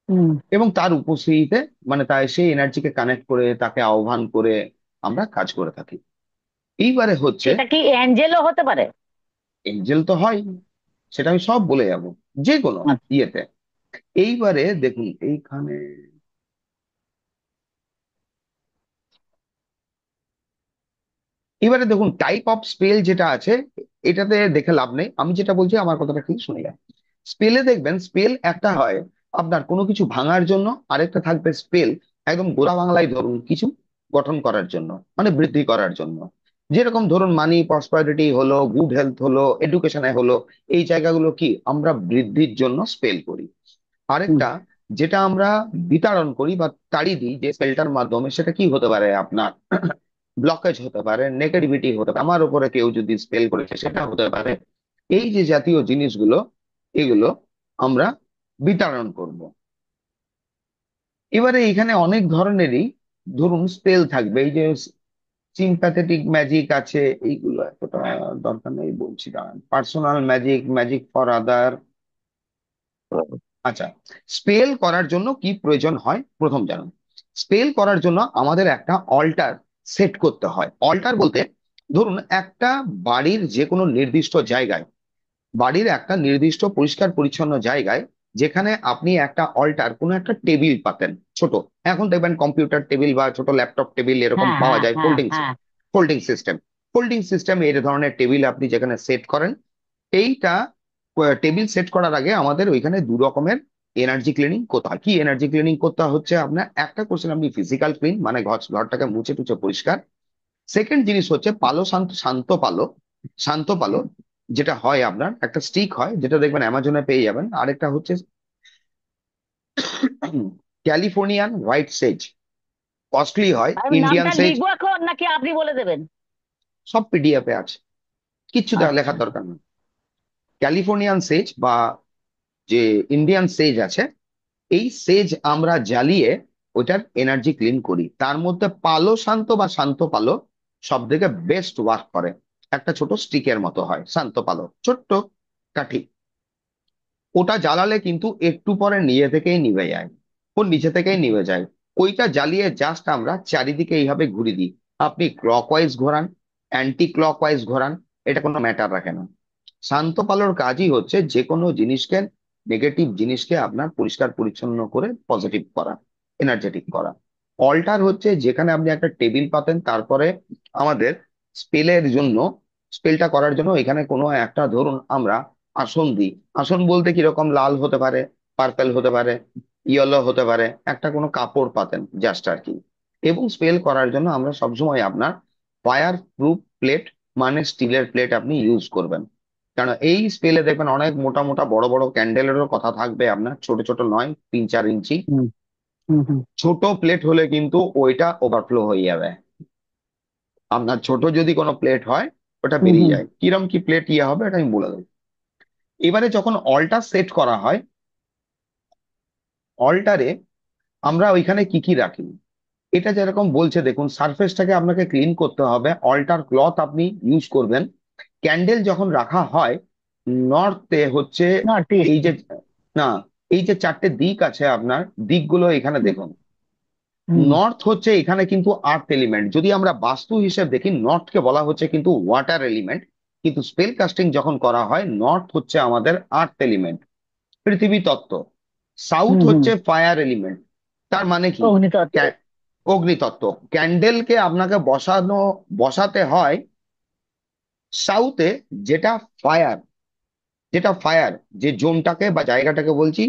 হুম। এবং তার উপস্থিতিতে মানে তাই সেই এনার্জিকে কানেক্ট করে তাকে আহ্বান করে আমরা কাজ করে থাকি। এইবারে হচ্ছে সেটা কি অ্যাঞ্জেলও হতে পারে? এঞ্জেল তো হয়, সেটা আমি সব বলে যাব যে কোনো আচ্ছা। ইয়েতে। এইবারে দেখুন এইখানে, এবারে দেখুন টাইপ অফ স্পেল যেটা আছে, এটাতে দেখে লাভ নেই, আমি যেটা বলছি আমার কথাটা ঠিক শুনে যান। স্পেলে দেখবেন স্পেল একটা হয় আপনার কোনো কিছু ভাঙার জন্য, আরেকটা থাকবে স্পেল একদম গোড়া বাংলায় ধরুন কিছু গঠন করার জন্য, মানে বৃদ্ধি করার জন্য। যেরকম ধরুন মানি প্রসপারিটি হলো, গুড হেলথ হলো, এডুকেশনে হলো, এই জায়গাগুলো কি আমরা বৃদ্ধির জন্য স্পেল করি। হুম। আরেকটা যেটা আমরা বিতাড়ন করি বা তাড়িয়ে দিই যে স্পেলটার মাধ্যমে, সেটা কি হতে পারে আপনার ব্লকেজ হতে পারে, নেগেটিভিটি হতে পারে, আমার উপরে কেউ যদি স্পেল করেছে সেটা হতে পারে। এই যে জাতীয় জিনিসগুলো, এগুলো আমরা বিতাড়ন করব। এবারে এখানে অনেক ধরনেরই ধরুন স্পেল থাকবে, এই যে সিম্প্যাথেটিক ম্যাজিক আছে, এইগুলো এতটা দরকার নেই বলছি, দাঁড়ান, personal magic, magic for other. আচ্ছা, স্পেল করার জন্য কি প্রয়োজন হয় প্রথম জানুন। স্পেল করার জন্য আমাদের একটা অল্টার সেট করতে হয়। অল্টার বলতে ধরুন একটা বাড়ির যে কোনো নির্দিষ্ট জায়গায়, বাড়ির একটা নির্দিষ্ট পরিষ্কার পরিচ্ছন্ন জায়গায়, যেখানে আপনি একটা অল্টার, কোনো একটা টেবিল পাতেন ছোট, এখন দেখবেন কম্পিউটার টেবিল বা ছোট ল্যাপটপ টেবিল এরকম হ্যাঁ, পাওয়া হ্যাঁ, যায়, হ্যাঁ, হ্যাঁ। ফোল্ডিং সিস্টেম, ফোল্ডিং সিস্টেম এই ধরনের টেবিল আপনি যেখানে সেট করেন। এইটা টেবিল সেট করার আগে আমাদের ওইখানে দু রকমের এনার্জি ক্লিনিং করতে হয়। কি এনার্জি ক্লিনিং করতে হচ্ছে আপনার, একটা করছেন আপনি ফিজিক্যাল ক্লিন মানে ঘরটাকে মুছে টুছে পরিষ্কার। সেকেন্ড জিনিস হচ্ছে পালো শান্ত, শান্ত পালো, শান্ত পালো, যেটা হয় আপনার একটা স্টিক হয়, যেটা দেখবেন অ্যামাজনে পেয়ে যাবেন। আরেকটা হচ্ছে ক্যালিফোর্নিয়ান হোয়াইট সেজ, কস্টলি হয়। আমি ইন্ডিয়ান নামটা সেজ লিখবো এখন নাকি আপনি বলে দেবেন? সব পিডিএফ এ আছে, কিচ্ছু আচ্ছা। লেখার দরকার নেই। ক্যালিফোর্নিয়ান সেজ বা যে ইন্ডিয়ান সেজ আছে, এই সেজ আমরা জ্বালিয়ে ওইটার এনার্জি ক্লিন করি। তার মধ্যে পালো শান্ত বা শান্ত পালো সব থেকে বেস্ট ওয়ার্ক করে। একটা ছোট স্টিকের মতো হয় শান্ত পালো, ছোট্ট কাঠি, ওটা জ্বালালে কিন্তু একটু পরে নিজে থেকেই নিভে যায়, ও নিচে থেকেই নিভে যায়। ওইটা জ্বালিয়ে জাস্ট আমরা চারিদিকে এইভাবে ঘুরিয়ে দিই। আপনি ক্লকওয়াইজ ঘোরান, অ্যান্টি ক্লকওয়াইজ ঘোরান, এটা কোনো ম্যাটার রাখে না। শান্ত পালোর কাজই হচ্ছে যে কোনো জিনিসকে নেগেটিভ জিনিসকে আপনার পরিষ্কার পরিচ্ছন্ন করে পজিটিভ করা, এনার্জেটিক করা। অল্টার হচ্ছে যেখানে আপনি একটা টেবিল পাতেন, তারপরে আমাদের স্পেলের জন্য, স্পেলটা করার জন্য এখানে কোনো একটা, ধরুন আমরা আসন দিই। আসন বলতে কিরকম, লাল হতে পারে, পার্পেল হতে পারে, ইয়েলো হতে পারে, একটা কোনো কাপড় পাতেন জাস্ট আর কি। এবং স্পেল করার জন্য আমরা সবসময় আপনার ফায়ার প্রুফ প্লেট, মানে স্টিলের প্লেট আপনি ইউজ করবেন। কারণ এই স্পেলে দেখবেন অনেক মোটা মোটা বড় বড় ক্যান্ডেলেরও কথা থাকবে, আপনার ছোট ছোট নয়, 3-4 ইঞ্চি। হুম হুম হুম ছোট প্লেট হলে কিন্তু ওইটা ওভারফ্লো হয়ে যাবে। আপনার ছোট যদি কোনো প্লেট হয়, ওটা হুম বেরিয়ে হুম যায়। কিরম কি প্লেট ইয়ে হবে এটা আমি বলে দেবো। এবারে যখন অল্টার সেট করা হয়, অল্টারে আমরা ওইখানে কি কি রাখি, এটা যেরকম বলছে দেখুন, সারফেসটাকে আপনাকে ক্লিন করতে হবে, অল্টার ক্লথ আপনি ইউজ করবেন। ক্যান্ডেল যখন রাখা হয়, নর্থে হচ্ছে নর্থ এই ইস্ট। যে, না, এই যে 4টে দিক আছে আপনার, দিকগুলো এখানে হুম দেখুন। হুম নর্থ হচ্ছে এখানে কিন্তু আর্থ এলিমেন্ট, যদি আমরা বাস্তু হিসেব দেখি নর্থকে বলা হচ্ছে কিন্তু ওয়াটার এলিমেন্ট। কিন্তু স্পেল কাস্টিং যখন করা হয়, নর্থ হচ্ছে আমাদের আর্থ এলিমেন্ট, পৃথিবী তত্ত্ব। সাউথ হুম হচ্ছে ফায়ার এলিমেন্ট। তার মানে কি, অগ্নিতত্ত্ব। অগ্নিতত্ত্ব। ক্যান্ডেলকে আপনাকে বসাতে হয় সাউথে, যেটা ফায়ার, যেটা ফায়ার, যে জোনটাকে বা জায়গাটাকে বলছি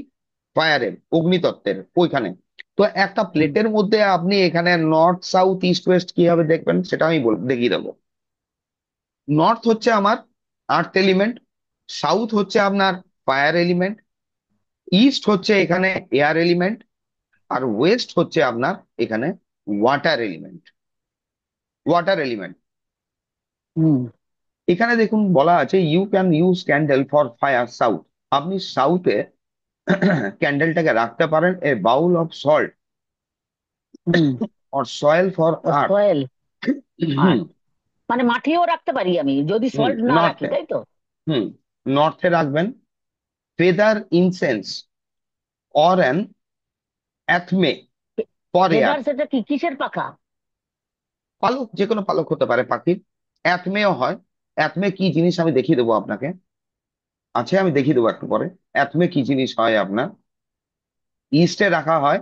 ফায়ারের, অগ্নিতত্ত্বের ওইখানে। তো একটা হুম প্লেটের মধ্যে আপনি এখানে নর্থ সাউথ ইস্ট ওয়েস্ট কিভাবে দেখবেন সেটা আমি দেখিয়ে দেবো। নর্থ হচ্ছে আমার আর্থ এলিমেন্ট, সাউথ হচ্ছে আপনার ফায়ার এলিমেন্ট, ইস্ট হচ্ছে এখানে এয়ার এলিমেন্ট, আর ওয়েস্ট হচ্ছে আপনার এখানে ওয়াটার এলিমেন্ট। Water element. হুম এখানে দেখুন বলা আছে you can use candle for fire south. আপনি সাউথে ক্যান্ডেলটাকে রাখতে পারেন a bowl of salt hmm or soil for ও আর্থ। সয়েল। আর হুম মানে মাটিও রাখতে পারি আমি যদি হুম সল্ট না রাখি, নর্থে, তাই তো? হুম নর্থে রাখবেন feather incense or an athame for air. Feather সেটা কি, কিসের পাখা? পালক, যে কোনো পালক হতে পারে পাখির। অ্যাথমেও হয়। অ্যাথমে কি জিনিস আমি দেখিয়ে দেবো আপনাকে, আছে আমি দেখিয়ে দেবো একটু পরে। অ্যাথমে কি জিনিস হয় আপনার, ইস্টে রাখা হয়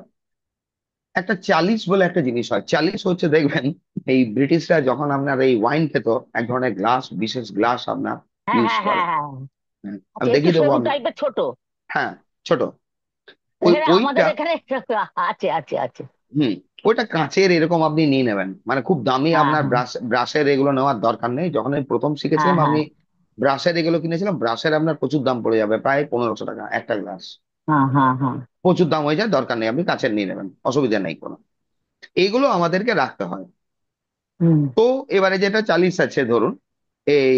একটা চালিশ বলে একটা জিনিস হয়। চালিশ হচ্ছে দেখবেন, এই ব্রিটিশরা যখন আপনার এই ওয়াইন খেত, এক ধরনের গ্লাস, বিশেষ গ্লাস আপনার হ্যাঁ ইউজ হ্যাঁ করে। হ্যাঁ হ্যাঁ। আমি আচ্ছা, একটু দেখিয়ে দেবো সরু আপনার। টাইপের, ছোট। হ্যাঁ, ছোট। এখানে আমাদের ওইটা, এখানে আছে আছে আছে। হুম ওইটা কাঁচের এরকম আপনি নিয়ে নেবেন, মানে খুব দামি, হ্যাঁ আপনার হ্যাঁ ব্রাশের এগুলো নেওয়ার দরকার নেই। যখন আমি প্রথম হ্যাঁ শিখেছিলাম, হ্যাঁ আমি ব্রাশের এগুলো কিনেছিলাম, ব্রাশের আপনার প্রচুর দাম পড়ে যাবে, প্রায় 1500 টাকা একটা গ্লাস। হ্যাঁ হ্যাঁ হ্যাঁ। প্রচুর দাম হয়ে যায়, দরকার নেই, আপনি কাঁচের নিয়ে নেবেন, অসুবিধা নেই কোনো। এইগুলো আমাদেরকে রাখতে হয়। হুম তো এবারে যেটা চালিশ আছে ধরুন, এই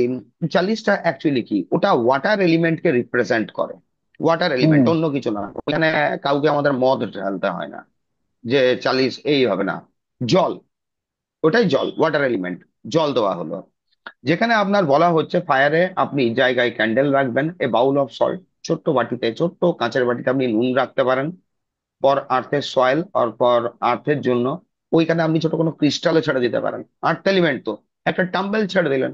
চালিশটা অ্যাকচুয়ালি কি, ওটা ওয়াটার এলিমেন্টকে রিপ্রেজেন্ট করে। ওয়াটার এলিমেন্ট, হুম অন্য কিছু না। ওখানে কাউকে আমাদের মদ ঢালতে হয় না, যে চালিশ এই হবে না। জল, ওটাই জল, ওয়াটার এলিমেন্ট। জল দেওয়া হলো। যেখানে আপনার বলা হচ্ছে ফায়ারে আপনি জায়গায় ক্যান্ডেল রাখবেন এ বাউল অফ সল্ট, ছোট্ট বাটিতে, ছোট্ট কাঁচের বাটিতে আপনি নুন রাখতে পারেন। ফর আর্থের সয়েল আর ফর আর্থের জন্য ওইখানে আপনি ছোট কোনো ক্রিস্টালও ছেড়ে দিতে পারেন। আর্থ এলিমেন্ট তো, একটা টাম্বেল ছেড়ে দিলেন,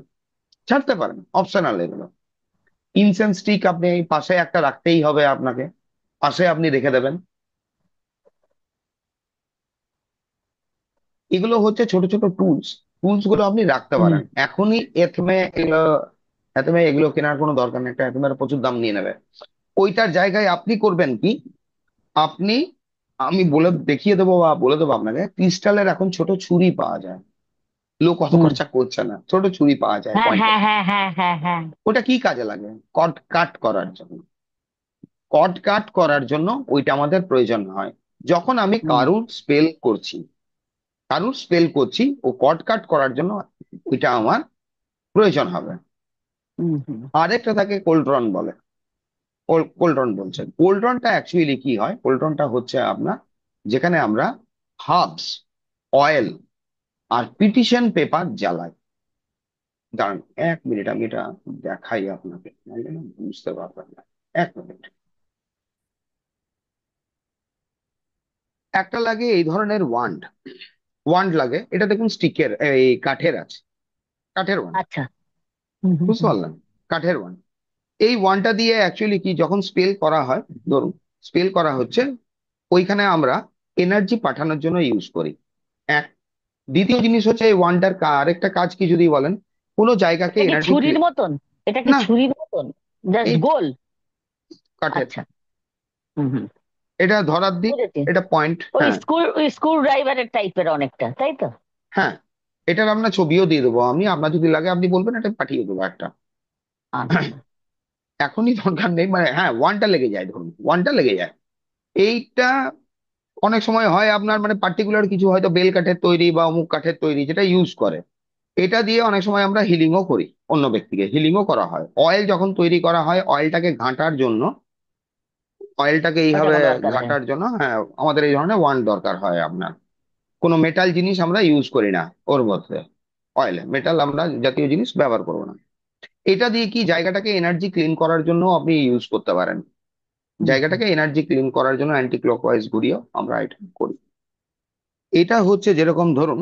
ছাড়তে পারেন, অপশনাল এগুলো। ইনসেন্স স্টিক আপনি এই পাশে একটা রাখতেই হবে আপনাকে, পাশে আপনি রেখে দেবেন। এগুলো হচ্ছে ছোট ছোট টুলস, টুলস গুলো আপনি রাখতে হুম পারেন। এখনই এথমে এগুলো, এথমে এগুলো কেনার কোনো দরকার নেই, একটা এথমের প্রচুর দাম নিয়ে নেবে। ওইটার জায়গায় আপনি করবেন কি, আপনি, আমি বলে দেখিয়ে দেবো বা বলে দেবো আপনাকে, ক্রিস্টালের এখন ছোট ছুরি পাওয়া যায়। লোক অত হুম খরচা করছে না, ছোট ছুরি পাওয়া যায় হ্যাঁ পয়েন্টের। হ্যাঁ হ্যাঁ হ্যাঁ হ্যাঁ হ্যাঁ। ওটা কি কাজে লাগে, কট কাট করার জন্য। কট কাট করার জন্য ওইটা আমাদের প্রয়োজন হয়। যখন আমি হুম কারুর স্পেল করছি, কারুর স্পেল করছি, ও কট কাট করার জন্য ওইটা আমার প্রয়োজন হবে। হুম হুম আরেকটা থাকে কোল্ট্রন বলে, কোল্ট্রন বলছে। কোল্ট্রনটা অ্যাকচুয়ালি কি হয়, কোল্ট্রনটা হচ্ছে আপনার যেখানে আমরা হার্বস, অয়েল আর পিটিশন পেপার জ্বালাই। দাঁড়ান 1 মিনিট, আমি এটা দেখাই আপনাকে, নাহলে না বুঝতে পারবেন না। 1 মিনিট। একটা লাগে এই ধরনের ওয়ান্ড, ওয়ান্ড লাগে, এটা দেখুন স্টিকের, এই কাঠের আছে, কাঠের ওয়ান্ড। আচ্ছা। হুম হুম বুঝতে হুম পারলেন, কাঠের ওয়ান্ড। এই ওয়ানটা দিয়ে অ্যাকচুয়ালি কি, যখন স্পেল করা হয়, ধরুন স্পেল করা হচ্ছে, ওইখানে আমরা এনার্জি পাঠানোর জন্য ইউজ করি। এক, দ্বিতীয় জিনিস হচ্ছে এই ওয়ানটার আরেকটা কাজ কি যদি বলেন, কোনো জায়গাকে এটা কি এনার্জি, ছুরির মতন? এটা কি না, ছুরির মতন? জাস্ট এই গোল? কাঠের, আচ্ছা। হুম হুম। এটা ধরার দিক, বুঝেছি। এটা পয়েন্ট, ওই হ্যাঁ। স্ক্রু ড্রাইভারের টাইপের অনেকটা, তাই তো? হ্যাঁ, এটার আপনার ছবিও দিয়ে দেবো আমি, আপনার যদি লাগে আপনি বলবেন, এটা পাঠিয়ে দেবো একটা। আচ্ছা। এখনই দরকার নেই, মানে হ্যাঁ ওয়ানটা লেগে যায়, ধরুন ওয়ানটা লেগে যায়। এইটা অনেক সময় হয় আপনার, মানে পার্টিকুলার কিছু হয়তো বেল কাঠের তৈরি বা অমুক কাঠের তৈরি যেটা ইউজ করে, এটা দিয়ে অনেক সময় আমরা হিলিংও করি, অন্য ব্যক্তিকে হিলিংও করা হয়। অয়েল যখন তৈরি করা হয়, অয়েলটাকে ঘাঁটার জন্য, অয়েলটাকে এইভাবে ওটানো দরকার হয়। ঘাঁটার জন্য, হ্যাঁ, আমাদের এই ধরনের ওয়ান দরকার হয় আপনার। কোনো মেটাল জিনিস আমরা ইউজ করি না ওর মধ্যে, অয়েলে মেটাল আমরা জাতীয় জিনিস ব্যবহার করবো না। এটা দিয়ে কি, জায়গাটাকে এনার্জি ক্লিন করার জন্য আপনি ইউজ করতে পারেন। হুম হুম জায়গাটাকে এনার্জি ক্লিন করার জন্য অ্যান্টি ক্লকওয়াইজ ঘুরিয়েও আমরা এটা করি। এটা হচ্ছে যেরকম ধরুন,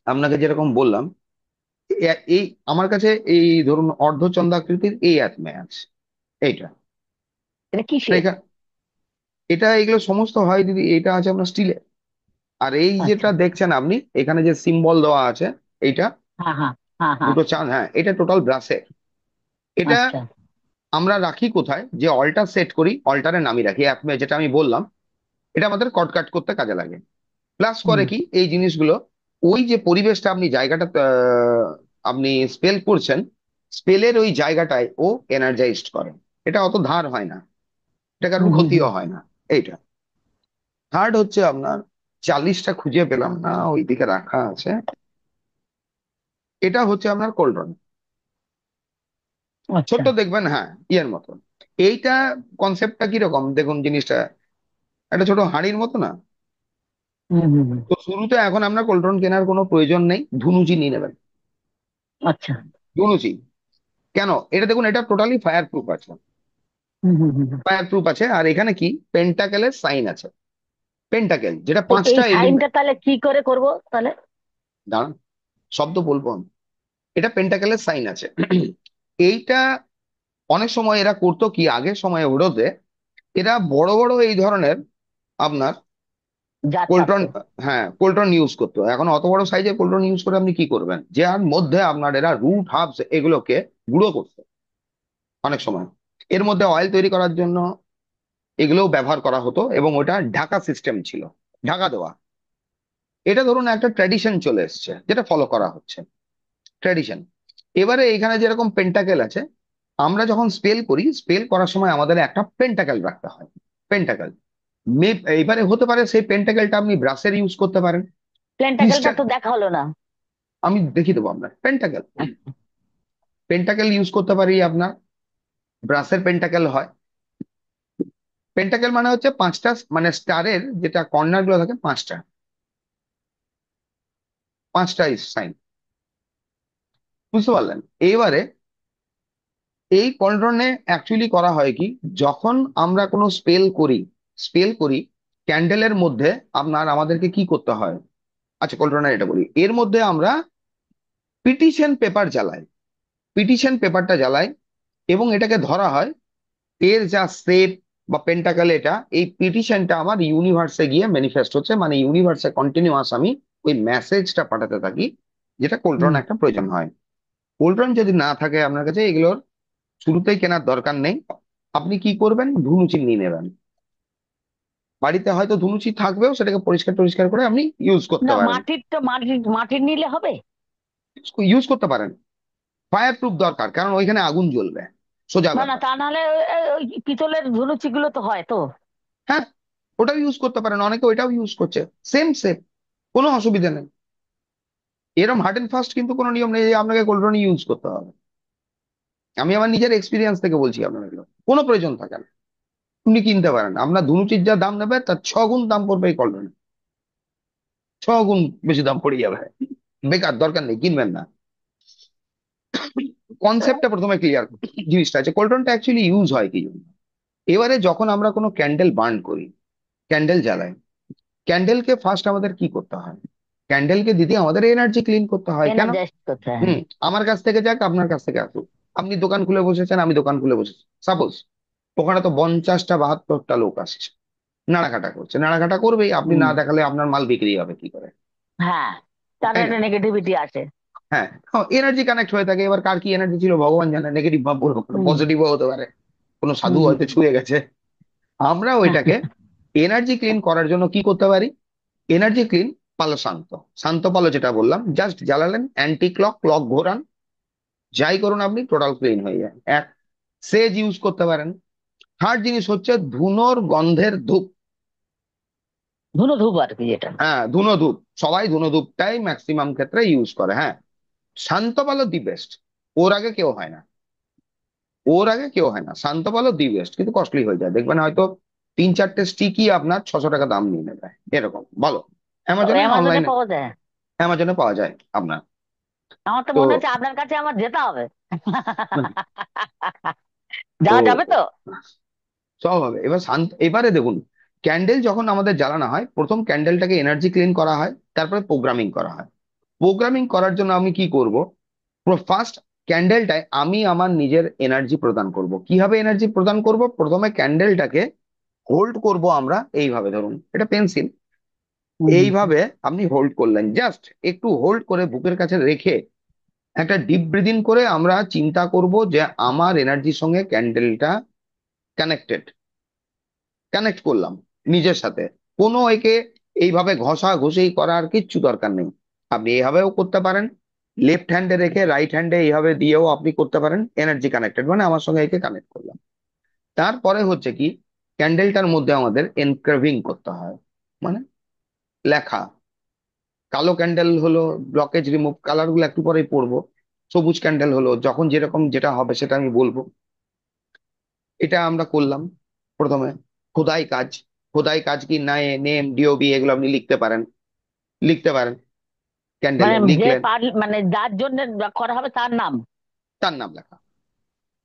আপনাকে যেরকম বললাম, এই আমার কাছে এই ধরুন অর্ধচন্দ্রাকৃতির এই আত্মে আছে এইটা। এটা এটা কিসের? এটা এগুলো সমস্ত হয় দিদি, এটা আছে আপনার স্টিলের। আর এই আচ্ছা। যেটা দেখছেন আপনি এখানে যে সিম্বল দেওয়া আছে, এইটা হ্যাঁ হ্যাঁ হ্যাঁ হ্যাঁ। দুটো চাঁদ, হ্যাঁ, এটা টোটাল ব্রাসের। এটা আচ্ছা। আমরা রাখি কোথায়, যে অল্টার সেট করি, অল্টারে নামিয়ে রাখি অ্যাপ, যেটা আমি বললাম, এটা আমাদের কট কাট করতে কাজে লাগে। প্লাস হুম করে কি এই জিনিসগুলো, ওই যে পরিবেশটা আপনি জায়গাটা আপনি স্পেল করছেন, স্পেলের ওই জায়গাটায় ও এনার্জাইজড করে। এটা অত ধার হয় না, এটা হুম কারোর হুম ক্ষতিও হুম। হয় না। এইটা থার্ড হচ্ছে আপনার, 40টা খুঁজে পেলাম না, ওইদিকে রাখা আছে। এটা হচ্ছে আপনার কোল্ড্রন, আচ্ছা। ছোট্ট দেখবেন, হ্যাঁ, ইয়ের মতো। এইটা কনসেপ্টটা কিরকম দেখুন, জিনিসটা একটা ছোট হাঁড়ির মতো না। হুম হুম হুম। তো শুরুতে এখন আপনার কোল্ড্রন কেনার কোনো প্রয়োজন নেই, ধুনুচি নিয়ে নেবেন। আচ্ছা। ধুনুচি কেন, এটা দেখুন, এটা টোটালি ফায়ার প্রুফ আছে। হুম হুম হুম হুম। ফায়ার প্রুফ আছে, আর এখানে কি পেন্টাকেলের সাইন আছে। পেন্টাকেল যেটা এই পাঁচটা সাইনটা এলিমেন্ট, তাহলে কি করে করব তাহলে? দাঁড়ান শব্দ বলবো আমি। এটা পেন্টাকেলের সাইন আছে। এইটা অনেক সময় এরা করতো কি, আগের সময় ওড়োতে এরা বড় বড় এই ধরনের আপনার যা কোল্ট্রন, ছাড়তো। হ্যাঁ কোল্ট্রন ইউজ করতো। এখন অত বড় সাইজের কোল্ট্রন ইউজ করে আপনি কি করবেন, যার মধ্যে আপনার এরা রুট হার্বস এগুলোকে গুঁড়ো করতো অনেক সময়। এর মধ্যে অয়েল তৈরি করার জন্য এগুলোও ব্যবহার করা হতো, এবং ওটা ঢাকা সিস্টেম ছিল, ঢাকা দেওয়া। এটা ধরুন একটা ট্র্যাডিশন চলে এসছে, যেটা ফলো করা হচ্ছে, ট্র্যাডিশন। এবারে এখানে যেরকম পেন্টাকেল আছে, আমরা যখন স্পেল করি, স্পেল করার সময় আমাদের একটা পেন্টাকেল রাখতে হয়। পেন্টাকেল এবারে হতে পারে সেই পেন্টাকেলটা আপনি ব্রাসের ইউজ করতে পারেন, প্ল্যান্টাকেলটা ক্রিস্টাল, তো দেখা হলো না। আমি দেখিয়ে দেবো আপনার পেন্টাকেল। পেন্টাকেল ইউজ করতে পারি আপনার, ব্রাসের পেন্টাকেল হয়। পেন্টাকেল মানে হচ্ছে পাঁচটা, মানে স্টারের যেটা কর্নার গুলো থাকে পাঁচটা, পাঁচটা সাইন, বুঝতে পারলেন? এবারে এই কন্ট্রোনে অ্যাকচুয়ালি করা হয় কি, যখন আমরা কোনো স্পেল করি ক্যান্ডেলের মধ্যে, আপনার আমাদেরকে কি করতে হয়, আচ্ছা কন্ট্রোনার এটা বলি, এর মধ্যে আমরা পিটিশন পেপার জ্বালাই, পিটিশন পেপারটা জ্বালাই, এবং এটাকে ধরা হয় এর যা শেপ বা পেন্টাকেল, এটা এই পিটিশনটা আমার ইউনিভার্সে গিয়ে ম্যানিফেস্ট হচ্ছে, মানে ইউনিভার্সে কন্টিনিউয়াস আমি ওই মেসেজটা পাঠাতে থাকি, যেটা কোল্ট্রন হুম। একটা প্রয়োজন হয়। কোল্ট্রন যদি না থাকে আপনার কাছে, এগুলোর শুরুতেই কেনার দরকার নেই। আপনি কি করবেন, ধুনুচি নিয়ে নেবেন। বাড়িতে হয়তো ধুনুচি থাকবেও, সেটাকে পরিষ্কার টরিষ্কার করে আপনি ইউজ করতে না, পারেন। মাটির তো মাটির নিলে হবে? ইউজ করতে পারেন, ফায়ার প্রুফ দরকার, কারণ ওইখানে আগুন জ্বলবে, সোজা না না, ব্যাপার। তা নাহলে ওই পিতলের ধুনুচি গুলো তো হয় তো। হ্যাঁ, ওটাও ইউজ করতে পারেন, অনেকে ওইটাও ইউজ করছে, সেম সেম, কোনো অসুবিধা নেই। এরকম হার্ড এন্ড ফাস্ট কিন্তু কোনো নিয়ম নেই যে আপনাকে কোল্ড্রনি ইউজ করতে হবে। আমি আমার নিজের এক্সপিরিয়েন্স থেকে বলছি আপনার, এগুলো কোনো প্রয়োজন থাকে না। আপনি কিনতে পারেন, আপনার ধুনুচির যা দাম নেবে তার 6 গুণ দাম পড়বে এই কোল্ড্রনি, 6 গুণ বেশি দাম পড়ে যাবে। বেকার, দরকার নেই, কিনবেন না। কনসেপ্টটা প্রথমে ক্লিয়ার, জিনিসটা আছে কোল্ড্রনটা অ্যাকচুয়ালি ইউজ হয় কি জন্য। এবারে যখন আমরা কোনো ক্যান্ডেল বার্ন করি, ক্যান্ডেল জ্বালাই, ক্যান্ডেলকে ফার্স্ট আমাদের কি করতে হয়, ক্যান্ডেলকে দিদি আমাদের এনার্জি ক্লিন করতে হয়। কেন? এনার্জাইজ করতে হয়, হুম, হ্যাঁ। আমার কাছ থেকে যাক, আপনার কাছ থেকে আসুক, আপনি দোকান খুলে বসেছেন, আমি দোকান খুলে বসেছি, সাপোজ ওখানে তো 50টা 72টা লোক আসছে, নাড়াঘাটা করছে, নাড়াঘাটা করবেই, আপনি হুম না দেখালে আপনার মাল বিক্রি হবে কি করে? হ্যাঁ, তার তাই না? একটা নেগেটিভিটি আছে। হ্যাঁ, এনার্জি কানেক্ট হয়ে থাকে। এবার কার কি এনার্জি ছিল ভগবান জানে, নেগেটিভ ভাব বলবো, হুম পজিটিভও হতে পারে, কোনো হুম সাধু হুম হয়তো ছুঁয়ে গেছে। আমরা ওইটাকে এনার্জি ক্লিন করার জন্য কি করতে পারি? এনার্জি ক্লিন, পালো শান্ত, শান্ত পালো যেটা বললাম, জাস্ট জ্বালালেন, অ্যান্টি ক্লক, ক্লক ঘোরান, যাই করুন আপনি, টোটাল ক্লিন হয়ে যায়। এক, সেজ ইউজ করতে পারেন। থার্ড জিনিস হচ্ছে ধুনোর গন্ধের ধূপ। ধুনো ধূপ আর কি যেটা। হ্যাঁ, ধুনো ধূপ, সবাই ধুনো ধূপটাই ম্যাক্সিমাম ক্ষেত্রে ইউজ করে। হ্যাঁ, শান্ত পালো দি বেস্ট, ওর আগে কেউ হয় না, ওর আগে কেউ হয় না, শান্ত পালো দি বেস্ট, কিন্তু কস্টলি হয়ে যায়, দেখবেন হয়তো 3-4টে স্টিকই আপনার 600 টাকা দাম নিয়ে নেবে, এরকম বলো। অ্যামাজনে, অ্যামাজনে অনলাইনে, পাওয়া যায়? অ্যামাজনে পাওয়া যায় আপনার। আমার তো তো মনে হচ্ছে আপনার কাছে আমার যেতে হবে। তো যাওয়া যাবে তো? সব হবে। এবার শান্ত, এবারে দেখুন, ক্যান্ডেল যখন আমাদের জ্বালানো হয়, প্রথম ক্যান্ডেলটাকে এনার্জি ক্লিন করা হয়, তারপরে প্রোগ্রামিং করা হয়। প্রোগ্রামিং করার জন্য আমি কি করব? ফার্স্ট ক্যান্ডেলটায় আমি আমার নিজের এনার্জি প্রদান করব। কিভাবে এনার্জি প্রদান করব? প্রথমে ক্যান্ডেলটাকে হোল্ড করব আমরা এইভাবে, ধরুন এটা পেন্সিল, হুম হুম এইভাবে আপনি হোল্ড করলেন, জাস্ট একটু হোল্ড করে বুকের কাছে রেখে একটা ডিপ ব্রিদিং করে আমরা চিন্তা করব যে আমার এনার্জির সঙ্গে ক্যান্ডেলটা কানেক্টেড, কানেক্ট করলাম নিজের সাথে। কোনো একে এইভাবে ঘষা ঘষি করার কিচ্ছু দরকার নেই। আপনি এইভাবেও করতে পারেন, লেফট হ্যান্ডে রেখে রাইট হ্যান্ডে এইভাবে দিয়েও আপনি করতে পারেন, এনার্জি কানেক্টেড, মানে আমার সঙ্গে একে কানেক্ট করলাম। তারপরে হচ্ছে কি, ক্যান্ডেলটার মধ্যে আমাদের এনক্রেভিং করতে হয়, মানে লেখা। কালো ক্যান্ডেল হলো ব্লকেজ রিমুভ, কালার গুলো একটু পরেই পড়বো। সবুজ ক্যান্ডেল হলো যখন যেরকম যেটা হবে সেটা আমি বলবো। এটা আমরা করলাম প্রথমে। খোদাই কাজ, খোদাই কাজ কি না, নেম ডিওবি এগুলো আপনি লিখতে পারেন, লিখতে পারেন, মানে ক্যান্ডেলে যে লিখলেন, পার মানে যার জন্য করা হবে তার নাম? তার নাম লেখা,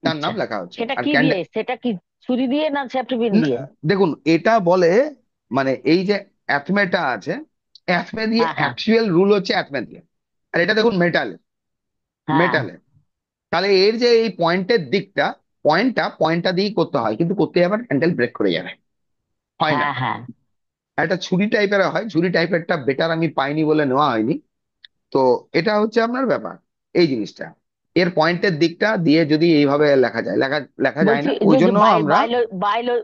তার আচ্ছা, নাম লেখা হচ্ছে। সেটা আর কি দিয়ে? ক্যান্ডেল, সেটা কি ছুরি দিয়ে না সেফটি পিন দিয়ে? দেখুন এটা বলে, মানে এই যে অ্যাথমেটা আছে, অ্যাথমে দিয়ে, হ্যাঁ হ্যাঁ অ্যাকচুয়াল রুল হচ্ছে অ্যাথমে দিয়ে। আর এটা দেখুন মেটালে, হ্যাঁ মেটালে, তাহলে এর যে এই পয়েন্টের দিকটা, পয়েন্টটা দিয়েই করতে হয়, কিন্তু করতে আবার হ্যান্ডেল ব্রেক করে যাবে, হয় না। হ্যাঁ হ্যাঁ। একটা ছুরি টাইপের হয়, ছুরি টাইপেরটা বেটার আমি পাইনি বলে নেওয়া হয়নি। তো এটা হচ্ছে আপনার ব্যাপার, এই জিনিসটা, এর পয়েন্টের দিকটা দিয়ে যদি এইভাবে লেখা যায়, লেখা লেখা যায় বলছি না, ওই যে যে জন্য আমরা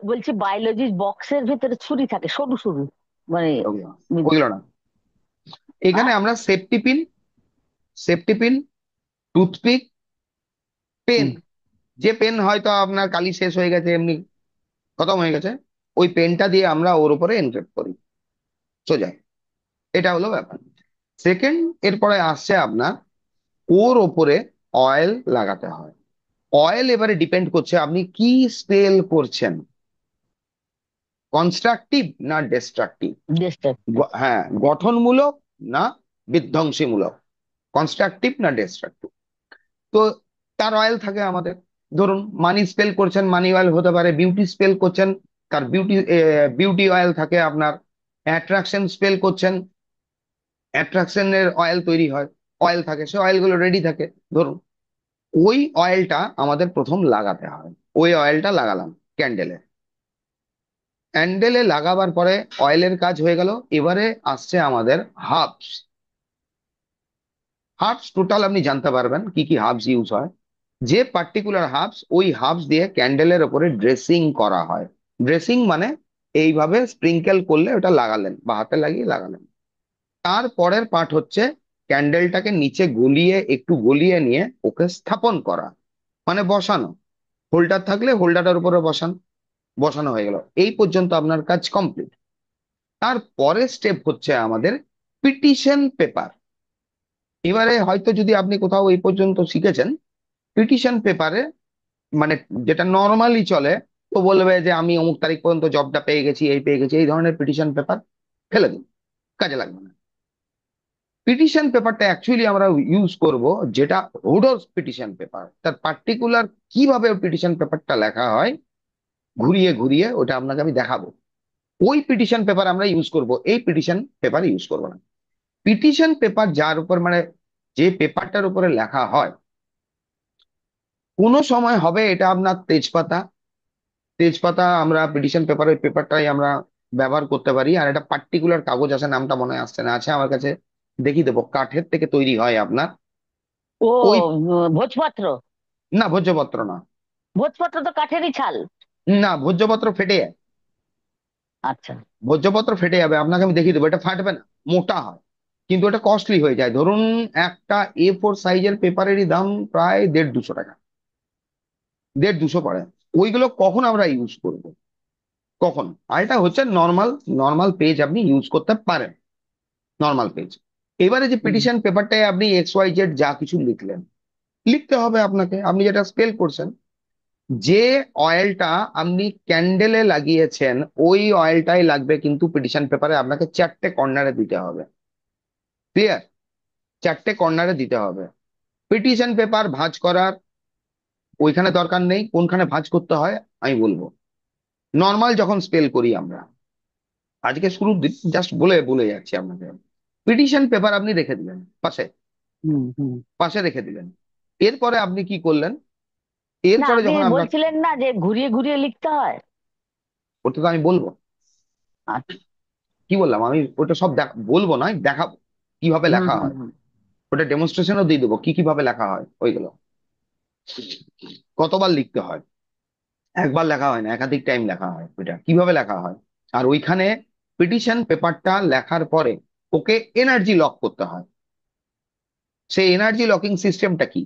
বলছি বায়োলজির বক্সের ভিতরে ছুরি থাকে সরু সরু, মানে ওগুলো ওগুলো না, এখানে আহ, আমরা safety pin, safety pin, toothpick, pen, হুম যে পেন হয়তো আপনার কালি শেষ হয়ে গেছে, এমনি খতম হয়ে গেছে, ওই পেনটা দিয়ে আমরা ওর উপরে এনক্রিপ্ট করি সোজা। এটা হলো ব্যাপার। সেকেন্ড, এরপরে আসছে আপনার ওর ওপরে অয়েল লাগাতে হয়। অয়েল এবারে ডিপেন্ড করছে আপনি কি স্পেল করছেন, কনস্ট্রাকটিভ না ডিস্ট্রাকটিভ, ডিস্টার্ব। হ্যাঁ গঠনমূলক না বিধ্বংসীমূলক, কনস্ট্রাকটিভ না ডিস্ট্রাকটিভ। তো তার অয়েল থাকে আমাদের, ধরুন মানি স্পেল করছেন, মানি অয়েল হতে পারে, বিউটি স্পেল করছেন, তার বিউটি অয়েল থাকে আপনার, অ্যাট্রাকশন স্পেল করছেন, অ্যাট্রাকশনের অয়েল তৈরি হয়, অয়েল থাকে, সে অয়েলগুলো রেডি থাকে। ধরুন ওই অয়েলটা আমাদের প্রথম লাগাতে হয়, ওই অয়েলটা লাগালাম ক্যান্ডেলে, ক্যান্ডেলে লাগাবার পরে অয়েলের কাজ হয়ে গেল। এবারে আসছে আমাদের হার্বস। হার্বস টোটাল আপনি জানতে পারবেন কি কি হার্বস ইউজ হয়, যে পার্টিকুলার হার্বস, ওই হার্বস দিয়ে ক্যান্ডেলের ওপরে ড্রেসিং করা হয়। ড্রেসিং মানে এইভাবে স্প্রিঙ্কেল করলে ওটা লাগালেন বা হাতে লাগিয়ে লাগালেন। তারপরের পার্ট হচ্ছে ক্যান্ডেলটাকে নিচে গলিয়ে, একটু গলিয়ে নিয়ে ওকে স্থাপন করা, মানে বসানো। হোল্ডার থাকলে হোল্ডারের উপরে বসান, বসানো হয়ে গেল, এই পর্যন্ত আপনার কাজ কমপ্লিট। তারপরের স্টেপ হচ্ছে আমাদের পিটিশন পেপার। এবারে হয়তো যদি আপনি কোথাও এই পর্যন্ত শিখেছেন, পিটিশন পেপারে মানে যেটা নর্মালি চলে, তো বলবে যে আমি অমুক তারিখ পর্যন্ত জবটা পেয়ে গেছি, এই পেয়ে গেছি, এই ধরনের পিটিশন পেপার ফেলে দিন, কাজে লাগবে না। পিটিশন পেপারটা অ্যাকচুয়ালি আমরা ইউজ করব, যেটা হুডোস পিটিশন পেপার, তার পার্টিকুলার কিভাবে পিটিশন পেপারটা লেখা হয়, ঘুরিয়ে ঘুরিয়ে ওটা আপনাকে আমি দেখাবো। ওই পিটিশন পেপার আমরা ইউজ করব, এই পিটিশন পেপার ইউজ করবো না। পিটিশন পেপার যার উপর, মানে যে পেপারটার উপরে লেখা হয়, কোনো সময় হবে এটা আপনার তেজপাতা। তেজপাতা আমরা পিটিশন পেপারের পেপারটাই আমরা ব্যবহার করতে পারি। আর একটা পার্টিকুলার কাগজ আছে, নামটা মনে আসছে না, আছে আমার কাছে, দেখিয়ে দেবো, কাঠের থেকে তৈরি হয় আপনার। ও, ওই, ভোজপত্র। না ভোজ্যপত্র না। ভোজপত্র তো কাঠেরই ছাল। না, ভোজ্যপত্র ফেটে যায়। আচ্ছা। ভোজ্যপত্র ফেটে যাবে, আপনাকে আমি দেখিয়ে দেবো, এটা ফাটবে না, মোটা হয়, কিন্তু এটা কস্টলি হয়ে যায়। ধরুন একটা A4 সাইজের পেপারেরই দাম প্রায় 150-200 টাকা, 150-200 পড়ে। ওইগুলো কখন আমরা ইউজ করব, কখন? আর এটা হচ্ছে নর্মাল, নর্মাল পেজ আপনি ইউজ করতে পারেন, নর্মাল পেজ। এবারে যে হুম, পিটিশন পেপারটায় আপনি XYZ যা কিছু লিখলেন, লিখতে হবে আপনাকে, আপনি যেটা স্পেল করছেন, যে অয়েলটা আপনি ক্যান্ডেলে লাগিয়েছেন ওই অয়েলটাই লাগবে কিন্তু পিটিশন পেপারে আপনাকে 4টে কর্নারে দিতে হবে। ক্লিয়ার? 4টে কর্নারে দিতে হবে। পিটিশন পেপার ভাঁজ করার ওইখানে দরকার নেই, কোনখানে ভাঁজ করতে হয় আমি বলবো। নর্মাল যখন স্পেল করি আমরা, আজকে শুরুর দিন জাস্ট বলে বলে যাচ্ছি আপনাকে। পিটিশন পেপার আপনি রেখে দিলেন পাশে, হুম, হুম। পাশে রেখে দিলেন। এরপরে আপনি কি করলেন? না, এরপরে আপনি যখন আপনার, বলছিলেন না যে ঘুরিয়ে ঘুরিয়ে লিখতে হয়? ওটা তো আমি বলবো। আচ্ছা। কি বললাম আমি? ওটা সব বলবো না, দেখাবো কিভাবে হুম, লেখা হুম, হয়। হুম। ওটা ডেমনস্ট্রেশনও দিয়ে দেবো, কি কিভাবে লেখা হয় ওইগুলো, কতবার লিখতে হয়। একবার লেখা হয় না, একাধিক টাইম লেখা হয়, ওইটা কিভাবে লেখা হয়। আর ওইখানে পিটিশন পেপারটা লেখার পরে ওকে এনার্জি লক করতে হয়। সেই এনার্জি লকিং সিস্টেমটা কি?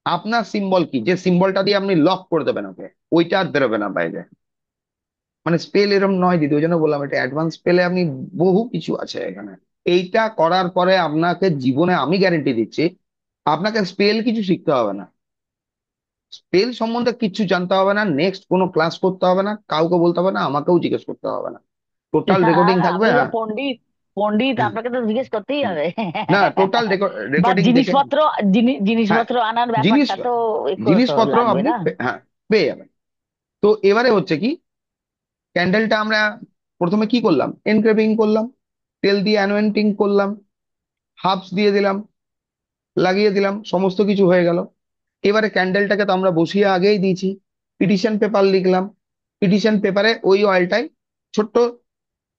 আপনার সিম্বল কি, যে সিম্বলটা দিয়ে আপনি লক করে দেবেন ওকে, ওইটা আর বেরোবে না বাইরে। মানে স্পেল এরম নয় দিদি, ওই জন্য বললাম এটা অ্যাডভান্স স্পেলে আপনি, বহু কিছু আছে এখানে। এইটা করার পরে আপনাকে জীবনে আমি গ্যারেন্টি দিচ্ছি, আপনাকে স্পেল কিছু শিখতে হবে না, স্পেল সম্বন্ধে কিছু জানতে হবে না, নেক্সট কোনো ক্লাস করতে হবে না, কাউকে বলতে হবে না, আমাকেও জিজ্ঞেস করতে হবে না। টোটাল রেকর্ডিং আর থাকবে, আপনি যে হ্যাঁ। পণ্ডিত, পণ্ডিত হ্যাঁ, আপনাকে তো জিজ্ঞেস করতেই হুম। হবে। না, টোটাল বা রেকর্ডিং দেখে, জিনিসপত্র, হ্যাঁ, জিনিসপত্র আনার জিনিস, ব্যাপারটা তো একটু তো জিনিসপত্র লাগবে আপনি না? হ্যাঁ পেয়ে যাবেন। তো এবারে হচ্ছে কি, ক্যান্ডেলটা আমরা প্রথমে কি করলাম, এনক্রেভিং করলাম, তেল দিয়ে অ্যানোয়েন্টিং করলাম, হাফস দিয়ে দিলাম, লাগিয়ে দিলাম, সমস্ত কিছু হয়ে গেল। এবারে ক্যান্ডেলটাকে তো আমরা বসিয়ে আগেই দিয়েছি, পিটিশন পেপার লিখলাম। পিটিশন পেপারে ওই অয়েলটাই, ছোট্ট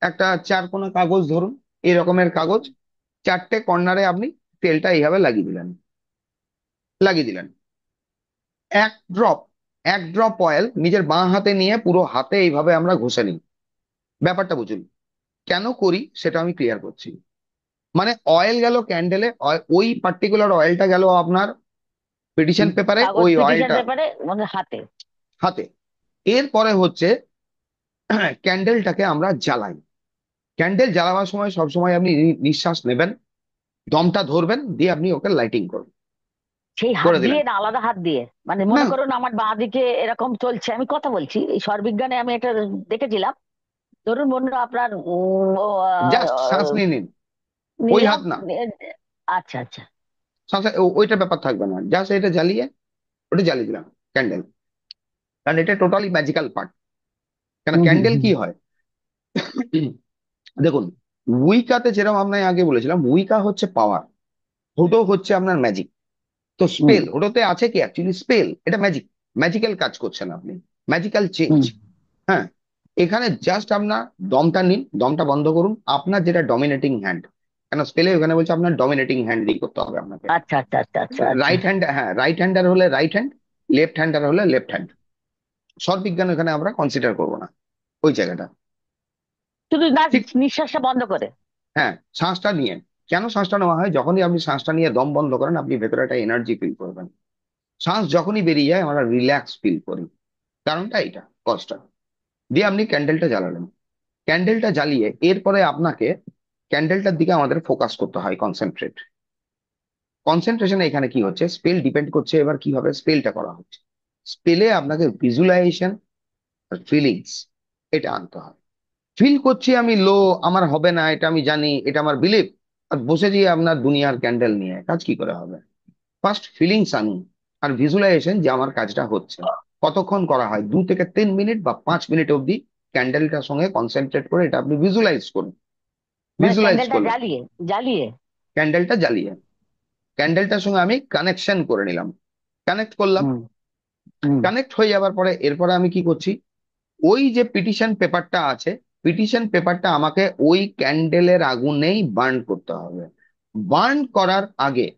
একটা 4 কোনা কাগজ ধরুন, এই রকমের কাগজ, 4টে কর্নারে আপনি তেলটা এইভাবে লাগিয়ে দিলেন, লাগিয়ে দিলেন। এক ড্রপ, এক ড্রপ অয়েল নিজের বাঁ হাতে নিয়ে পুরো হাতে এইভাবে আমরা ঘষে নিই। ব্যাপারটা বুঝুন, কেন করি সেটা আমি ক্লিয়ার করছি। মানে অয়েল গেল ক্যান্ডেলে, ওই পার্টিকুলার অয়েলটা গেল আপনার পিটিশন পেপারে, কাগজ ওই পিটিশন অয়েলটা পেপারে মানে হাতে। হাতে। এরপরে হচ্ছে ক্যান্ডেলটাকে আমরা জ্বালাই। ক্যান্ডেল জ্বালাবার সময় সবসময় আপনি নিঃশ্বাস নেবেন, দমটা ধরবেন, দিয়ে আপনি ওকে লাইটিং করবেন, সেই হাত করে দিলেন। দিয়ে না আলাদা হাত দিয়ে? মানে না, মনে করুন আমার বাঁ দিকে এরকম চলছে, আমি কথা বলছি, এই স্বরবিজ্ঞানে আমি এটা দেখেছিলাম। ধরুন বন্ধু আপনার জাস্ট শ্বাস নিয়ে নিন, ওই নিলাম। হাত না, আচ্ছা, আচ্ছা। শ্বাসে ওইটা ব্যাপার থাকবে না, জাস্ট এটা জ্বালিয়ে, ওটা জ্বালিয়ে দিলাম ক্যান্ডেল। কারণ এটা টোটালি ম্যাজিক্যাল পার্ট। কেন হুম, হুম, ক্যান্ডেল হুম। কি হয়, দেখুন, উইকাতে যেরকম আপনাকে আগে বলেছিলাম, উইকা হচ্ছে পাওয়ার, হুডো হচ্ছে আপনার ম্যাজিক। তো হুম, স্পেল, হুডোতে আছে কি অ্যাকচুয়ালি স্পেল, এটা ম্যাজিক, ম্যাজিক্যাল কাজ করছেন আপনি, ম্যাজিক্যাল চেঞ্জ। হুম। হ্যাঁ, এখানে জাস্ট আপনার দমটা নিন, দমটা বন্ধ করুন, আপনার যেটা ডমিনেটিং হ্যান্ড, কেন স্পেলে ওখানে বলছে আপনার ডমিনেটিং হ্যান্ড দিয়ে করতে হবে আপনাকে। আচ্ছা, আচ্ছা, আচ্ছা, আচ্ছা, আচ্ছা। রাইট হ্যান্ড, হ্যাঁ, রাইট হ্যান্ডার হলে রাইট হ্যান্ড, লেফট হ্যান্ডার হলে লেফট হ্যান্ড। সব বিজ্ঞান এখানে আমরা কনসিডার করবো না, ওই জায়গাটা। শুধু না, ঠিক, নিঃশ্বাসটা বন্ধ করে। হ্যাঁ, শ্বাসটা নিয়ে। কেন শ্বাসটা নেওয়া হয়, যখনই আপনি শ্বাসটা নিয়ে দম বন্ধ করেন আপনি ভেতরে একটা এনার্জি ফিল করবেন। শ্বাস যখনই বেরিয়ে যায় আমরা রিল্যাক্স ফিল করি, কারণটা এটা, কষ্টটা। দিয়ে আপনি ক্যান্ডেলটা জ্বালালেন, ক্যান্ডেলটা জ্বালিয়ে এরপরে আপনাকে ক্যান্ডেলটার দিকে আমাদের ফোকাস করতে হয়, কনসেন্ট্রেট। কনসেন্ট্রেশন এখানে কি হচ্ছে, স্পেল ডিপেন্ড করছে এবার কিভাবে স্পেলটা করা হচ্ছে। স্পেলে আপনাকে ভিজুয়ালাইজেশন আর ফিলিংস, এটা আনতে হয়। ফিল করছি আমি লো, আমার হবে না, এটা আমি জানি, এটা আমার বিলিভ, আর বসে দিয়ে আপনার দুনিয়ার ক্যান্ডেল নিয়ে কাজ কি করে হবে। ফার্স্ট ফিলিংস আনুন, আর ভিজুয়ালাইজেশন যে আমার কাজটা হচ্ছে। কতক্ষণ করা হয়, 2 থেকে 3 মিনিট বা 5 মিনিট অবধি ক্যান্ডেলটার সঙ্গে কনসেন্ট্রেট করে এটা আপনি ভিজুয়ালাইজ করুন। মানে ভিজুয়ালাইজ ক্যান্ডেলটা করলেন, জ্বালিয়ে জ্বালিয়ে। ক্যান্ডেলটা জ্বালিয়ে, ক্যান্ডেলটার সঙ্গে আমি কানেকশন করে নিলাম। কানেক্ট করলাম। হুম হুম কানেক্ট হয়ে যাবার পরে এরপরে আমি কি করছি, ওই যে পিটিশন পেপারটা আছে, পিটিশন পেপারটা আমাকে ওই ক্যান্ডেলের আগুনেই বার্ন করতে হবে। বার্ন করার আগে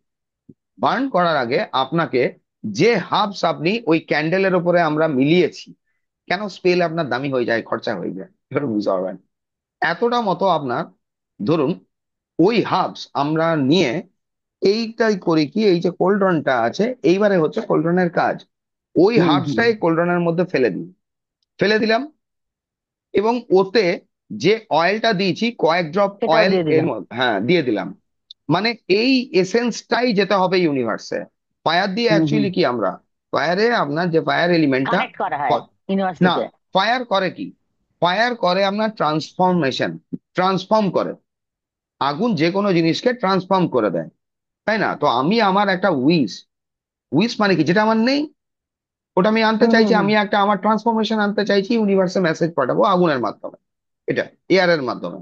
বার্ন করার আগে আপনাকে যে হার্বস আপনি ওই ক্যান্ডেলের উপরে আমরা মিলিয়েছি, কেন স্পেল আপনার দামি হয়ে যায়, খরচা হয়ে যায়, এবার বুঝতে পারবেন। এতটা মতো আপনার, ধরুন ওই হার্বস আমরা নিয়ে এইটাই করি কি, এই যে কোল্ড্রনটা আছে, এইবারে হচ্ছে কোল্ড্রনের কাজ, ওই হুম হুম হার্বসটাই কোল্ড্রনের মধ্যে ফেলে দিই, ফেলে দিলাম। এবং ওতে যে অয়েলটা দিয়েছি, কয়েক ড্রপ সেটাও অয়েল দিয়ে এর দিলাম। মধ্যে, হ্যাঁ দিয়ে দিলাম। মানে এই এসেন্সটাই যেতে হবে ইউনিভার্সে। ফায়ার দিয়ে হুম হুম অ্যাকচুয়ালি কি আমরা, ফায়ারে আপনার যে ফায়ার এলিমেন্টটা, কানেক্ট করা হয় না, ইউনিভার্সিটিতে। ফায়ার করে কি, ফায়ার করে আপনার ট্রান্সফরমেশন, ট্রান্সফর্ম করে। আগুন যে কোনো জিনিসকে ট্রান্সফর্ম করে দেয়, তাই না? তো আমি আমার একটা উইশ, উইশ মানে কি, যেটা আমার নেই ওটা আমি আনতে হুম চাইছি, হুম আমি একটা আমার ট্রান্সফরমেশন আনতে চাইছি, ইউনিভার্সে মেসেজ পাঠাবো আগুনের মাধ্যমে, এটা এয়ারের মাধ্যমে।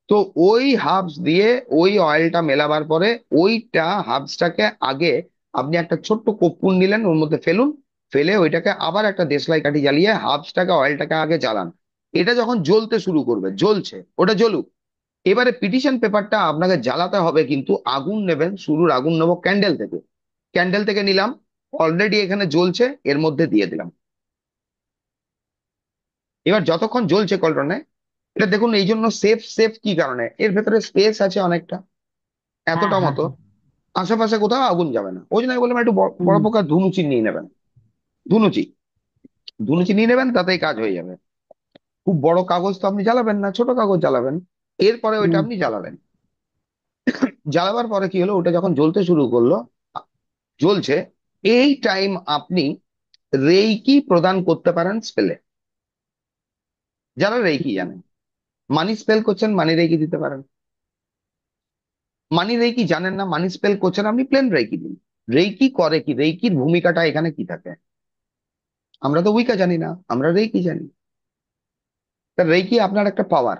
তো ওই হাবস দিয়ে ওই অয়েলটা মেলাবার পরে, ওইটা হাবসটাকে আগে আপনি একটা ছোট্ট কর্পূর নিলেন, ওর মধ্যে ফেলুন, ফেলে ওইটাকে আবার একটা দেশলাই কাঠি জ্বালিয়ে হাবসটাকে, অয়েলটাকে আগে জ্বালান। এটা যখন জ্বলতে শুরু করবে, জ্বলছে, ওটা জ্বলুক। এবারে পিটিশন পেপারটা আপনাকে জ্বালাতে হবে, কিন্তু আগুন নেবেন, শুরুর আগুন নেবো ক্যান্ডেল থেকে, ক্যান্ডেল থেকে নিলাম, অলরেডি এখানে জ্বলছে, এর মধ্যে দিয়ে দিলাম। এবার যতক্ষণ জ্বলছে কল্পনায়, এটা দেখুন, এই জন্য সেফ, সেফ কি কারণে, এর ভেতরে স্পেস আছে অনেকটা, হ্যাঁ এতটা হ্যাঁ মতো, হ্যাঁ। আশেপাশে কোথাও আগুন যাবে না। ওই জন্য আমি বললাম একটু বড় হুম প্রকার ধুনুচি নিয়ে নেবেন, ধুনুচি, ধুনুচি নিয়ে নেবেন, তাতেই কাজ হয়ে যাবে। খুব বড় কাগজ তো আপনি জ্বালাবেন না, ছোট কাগজ জ্বালাবেন। এরপরে ওইটা হুম আপনি জ্বালালেন, জ্বালাবার পরে কি হলো, ওটা যখন জ্বলতে শুরু করলো, জ্বলছে, এই টাইম আপনি রেইকি প্রদান করতে পারেন স্পেলে। যারা রেইকি জানেন, মানি স্পেল করছেন, মানি রেইকি দিতে পারেন। মানি রেইকি জানেন না, মানি স্পেল করছেন, আপনি প্লেন রেইকি দিন। রেইকি করে কি, রেইকির ভূমিকাটা এখানে কি থাকে, আমরা তো উইকা জানি না, আমরা রেইকি জানি। তা রেইকি আপনার একটা পাওয়ার,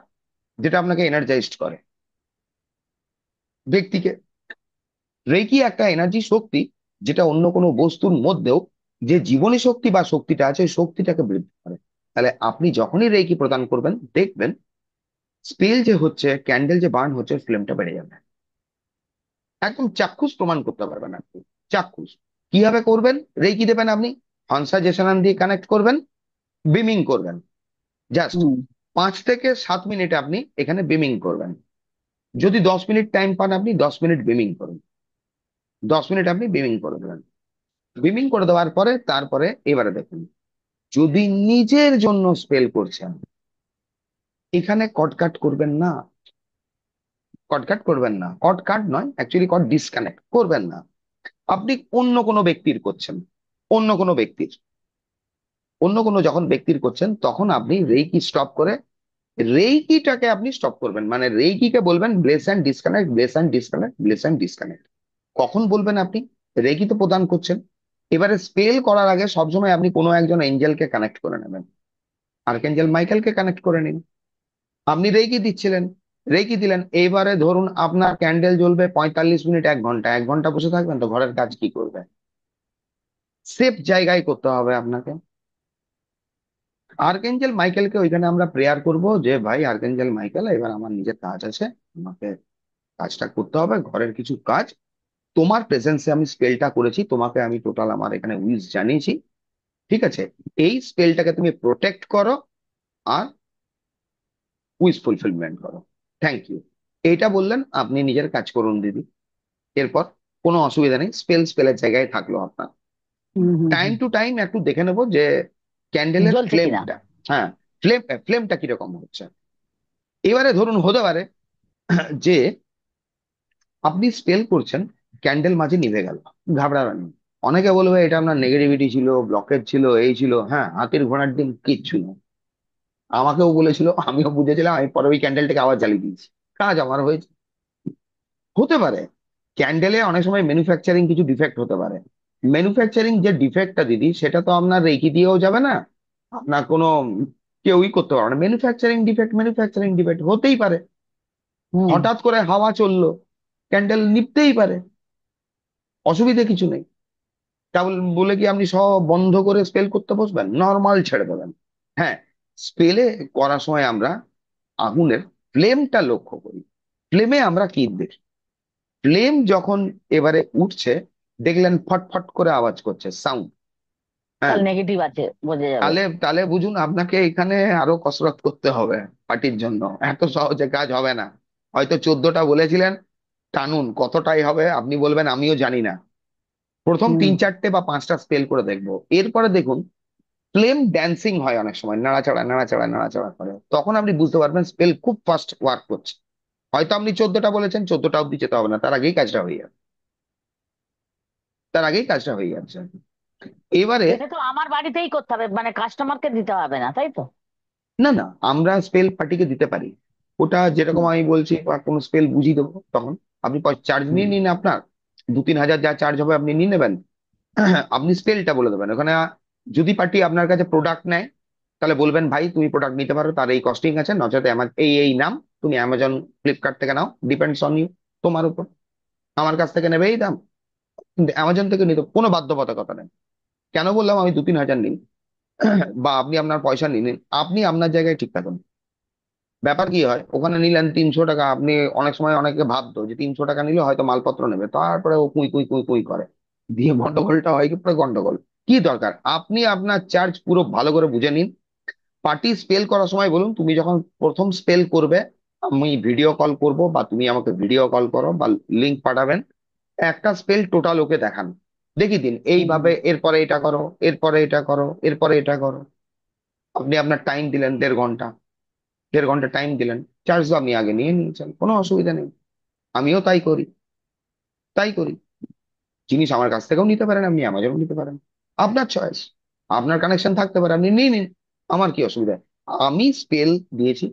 যেটা আপনাকে এনার্জাইজড করে ব্যক্তিকে। রেইকি একটা এনার্জি, শক্তি, যেটা অন্য কোনো বস্তুর মধ্যেও যে জীবনী শক্তি বা শক্তিটা আছে, ওই শক্তিটাকে বৃদ্ধি করে। তাহলে আপনি যখনই রেইকি প্রদান করবেন, দেখবেন স্পেল যে হচ্ছে, ক্যান্ডেল যে বার্ন হচ্ছে, ফ্লেমটা বেড়ে যাবে। একদম চাক্ষুষ প্রমাণ করতে পারবেন আপনি, চাক্ষুষ। কিভাবে করবেন, রেইকি দেবেন আপনি, হনসা জেসানান দিয়ে কানেক্ট করবেন, বিমিং করবেন, জাস্ট হুম 5 থেকে 7 মিনিট আপনি এখানে বিমিং করবেন। যদি 10 মিনিট টাইম পান, আপনি 10 মিনিট বিমিং করুন, 10 মিনিট আপনি বিমিং করে দেবেন। বিমিং করে দেওয়ার পরে তারপরে এবারে দেখুন, যদি নিজের জন্য স্পেল করছেন, এখানে কটকাট করবেন না, কটকাট করবেন না, কট কাট নয় অ্যাকচুয়ালি, কট ডিসকানেক্ট করবেন না। আপনি অন্য কোনো ব্যক্তির করছেন, অন্য কোনো ব্যক্তির, অন্য কোনো যখন ব্যক্তির করছেন, তখন আপনি রেইকি স্টপ করে, রেইকিটাকে আপনি স্টপ করবেন, মানে রেইকিকে বলবেন bless and disconnect, bless and disconnect, bless and disconnect. কখন বলবেন আপনি, রেইকি তো প্রদান করছেন। এবারে স্পেল করার আগে সবসময় আপনি কোনো একজন এঞ্জেলকে কানেক্ট করে নেবেন, আর্কেঞ্জেল মাইকেলকে কানেক্ট করে নিন। আপনি রেইকি দিচ্ছিলেন, রেইকি দিলেন, এইবারে ধরুন আপনার ক্যান্ডেল জ্বলবে 45 মিনিট, 1 ঘন্টা, 1 ঘন্টা বসে থাকবেন তো ঘরের কাজ কি করবে? সেফ জায়গায় করতে হবে আপনাকে। আর্কেঞ্জেল মাইকেলকে ওইখানে আমরা প্রেয়ার করব, যে ভাই আর্কেঞ্জেল মাইকেল, এবার আমার নিজের কাজ আছে, আমাকে কাজটা করতে হবে, ঘরের কিছু কাজ, তোমার প্রেজেন্সে আমি স্পেলটা করেছি, তোমাকে আমি টোটাল আমার এখানে উইশ জানিয়েছি, ঠিক আছে, এই স্পেলটাকে তুমি প্রোটেক্ট করো, আর উইশ ফুলফিলমেন্ট করো, থ্যাংক ইউ। এইটা বললেন, আপনি নিজের কাজ করুন দিদি। এরপর কোনো অসুবিধা নেই, স্পেল স্পেলের জায়গায় থাকলো আপনার। হুম হুম টাইম হুম টু টাইম একটু দেখে নেবো যে ক্যান্ডেলের জ্বলছে কিনা। ফ্লেমটা, হ্যাঁ, ফ্লেমটা কিরকম হচ্ছে। এবারে ধরুন হতে পারে যে আপনি স্পেল করছেন, ক্যান্ডেল মাঝে নিভে গেল, ঘাবড়াবেন না। অনেকে বলবে এটা আপনার নেগেটিভিটি ছিল, ব্লকেজ ছিল, এই ছিল, হ্যাঁ, হাতির ঘোড়ার ডিম কিচ্ছু না। আমাকেও বলেছিল, আমিও বুঝেছিলাম, আমি পরে ওই ক্যান্ডেলটাকে আবার জ্বালিয়ে দিয়েছি, কাজ আমার হয়েছে। হতে পারে ক্যান্ডেলে অনেক সময় ম্যানুফ্যাকচারিং কিছু ডিফেক্ট হতে পারে। ম্যানুফ্যাকচারিং যে ডিফেক্টটা দিদি, সেটা তো আপনার রেখে দিয়েও যাবে না, আপনার কোনো কেউই করতে পারবে না। ম্যানুফ্যাকচারিং ডিফেক্ট, ম্যানুফ্যাকচারিং ডিফেক্ট হতেই পারে। হুম হঠাৎ করে হাওয়া চললো, ক্যান্ডেল নিভতেই পারে, অসুবিধে কিছু নেই। তা বলে কি আপনি সব বন্ধ করে স্পেল করতে বসবেন? নর্মাল ছেড়ে দেবেন। হ্যাঁ, স্পেলে করার সময় আমরা আগুনের ফ্লেমটা লক্ষ্য করি। ফ্লেমে আমরা কি দেখি? ফ্লেম যখন এবারে উঠছে, দেখলেন ফটফট করে আওয়াজ করছে, সাউন্ড। হ্যাঁ, তাহলে নেগেটিভ আছে, বোঝা যাবে। তাহলে তাহলে বুঝুন আপনাকে এখানে আরো কসরত করতে হবে পার্টির জন্য। এত সহজে কাজ হবে না। হয়তো 14টা বলেছিলেন, টানুন, কতটাই হবে আপনি বলবেন আমিও জানি না। প্রথম হুম 3-4টে বা 5টা স্পেল করে দেখবো, এরপরে দেখুন ফ্লেম ড্যান্সিং হয় অনেক সময়, নাড়াচাড়া নাড়াচাড়া নাড়াচাড়া করে, তখন আপনি বুঝতে পারবেন স্পেল খুব ফাস্ট ওয়ার্ক করছে। হয়তো আপনি 14টা বলেছেন, 14টা অব্দি যেতে হবে না, তার আগেই কাজটা হয়ে যাবে। তার আগেই কাজটা হয়ে যাচ্ছে। এবারে এটা তো আমার বাড়িতেই করতে হবে, মানে কাস্টমারকে দিতে হবে না, তাই তো? না না, আমরা স্পেল পার্টিকে দিতে পারি। ওটা যেরকম হুম আমি বলছি, বা কোনো স্পেল বুঝিয়ে দেবো তখন। আপনি চার্জ নিয়ে হুম নিন আপনার, 2-3 হাজার যা চার্জ হবে আপনি নিয়ে নেবেন। আপনি স্পেলটা বলে দেবেন ওখানে। যদি পার্টি আপনার কাছে প্রোডাক্ট নেয়, তাহলে বলবেন ভাই তুমি প্রোডাক্ট নিতে পারো, তার এই কস্টিং আছে, নচেত এই এই নাম, তুমি অ্যামাজন ফ্লিপকার্ট থেকে নাও, ডিপেন্ডস অন ইউ, তোমার উপর। আমার কাছ থেকে নেবে এই দাম, কিন্তু অ্যামাজন থেকে নিতে কোনো বাধ্যবাধকতা নেই। কেন বললাম আমি 2-3 হাজার নিন, বা আপনি আপনার পয়সা নিন, আপনি আপনার জায়গায় ঠিক থাকুন। ব্যাপার কি হয়, ওখানে নিলেন 300 টাকা, আপনি অনেক সময় অনেকে ভাবতো যে 300 টাকা নিলে হয়তো মালপত্র নেবে, তারপরে ও কুই কুই কুই কুই করে, দিয়ে গন্ডগোলটা হয় কি পুরো গন্ডগোল। কি দরকার, আপনি আপনার চার্জ পুরো ভালো করে বুঝে নিন। পার্টি স্পেল করার সময় বলুন, তুমি যখন প্রথম স্পেল করবে, আমি ভিডিও কল করব, বা তুমি আমাকে ভিডিও কল করো বা লিঙ্ক পাঠাবেন, একটা স্পেল টোটাল ওকে দেখান, দেখিয়ে দিন হুম এইভাবে, এরপরে এটা করো, এরপরে এটা করো, এরপরে এটা করো। আপনি আপনার টাইম দিলেন 1.5 ঘন্টা, 1.5 ঘন্টা টাইম দিলেন, চার্জ তো আপনি আগে নিয়ে নিয়েছেন, কোনো অসুবিধা নেই। আমিও তাই করি, তাই করি। জিনিস আমার কাছ থেকেও নিতে পারেন, আপনি অ্যামাজনও নিতে পারেন, আপনার চয়েস। আপনার কানেকশন থাকতে পারে, আপনি নিয়ে নিন, আমার কি অসুবিধা। আমি স্পেল দিয়েছি,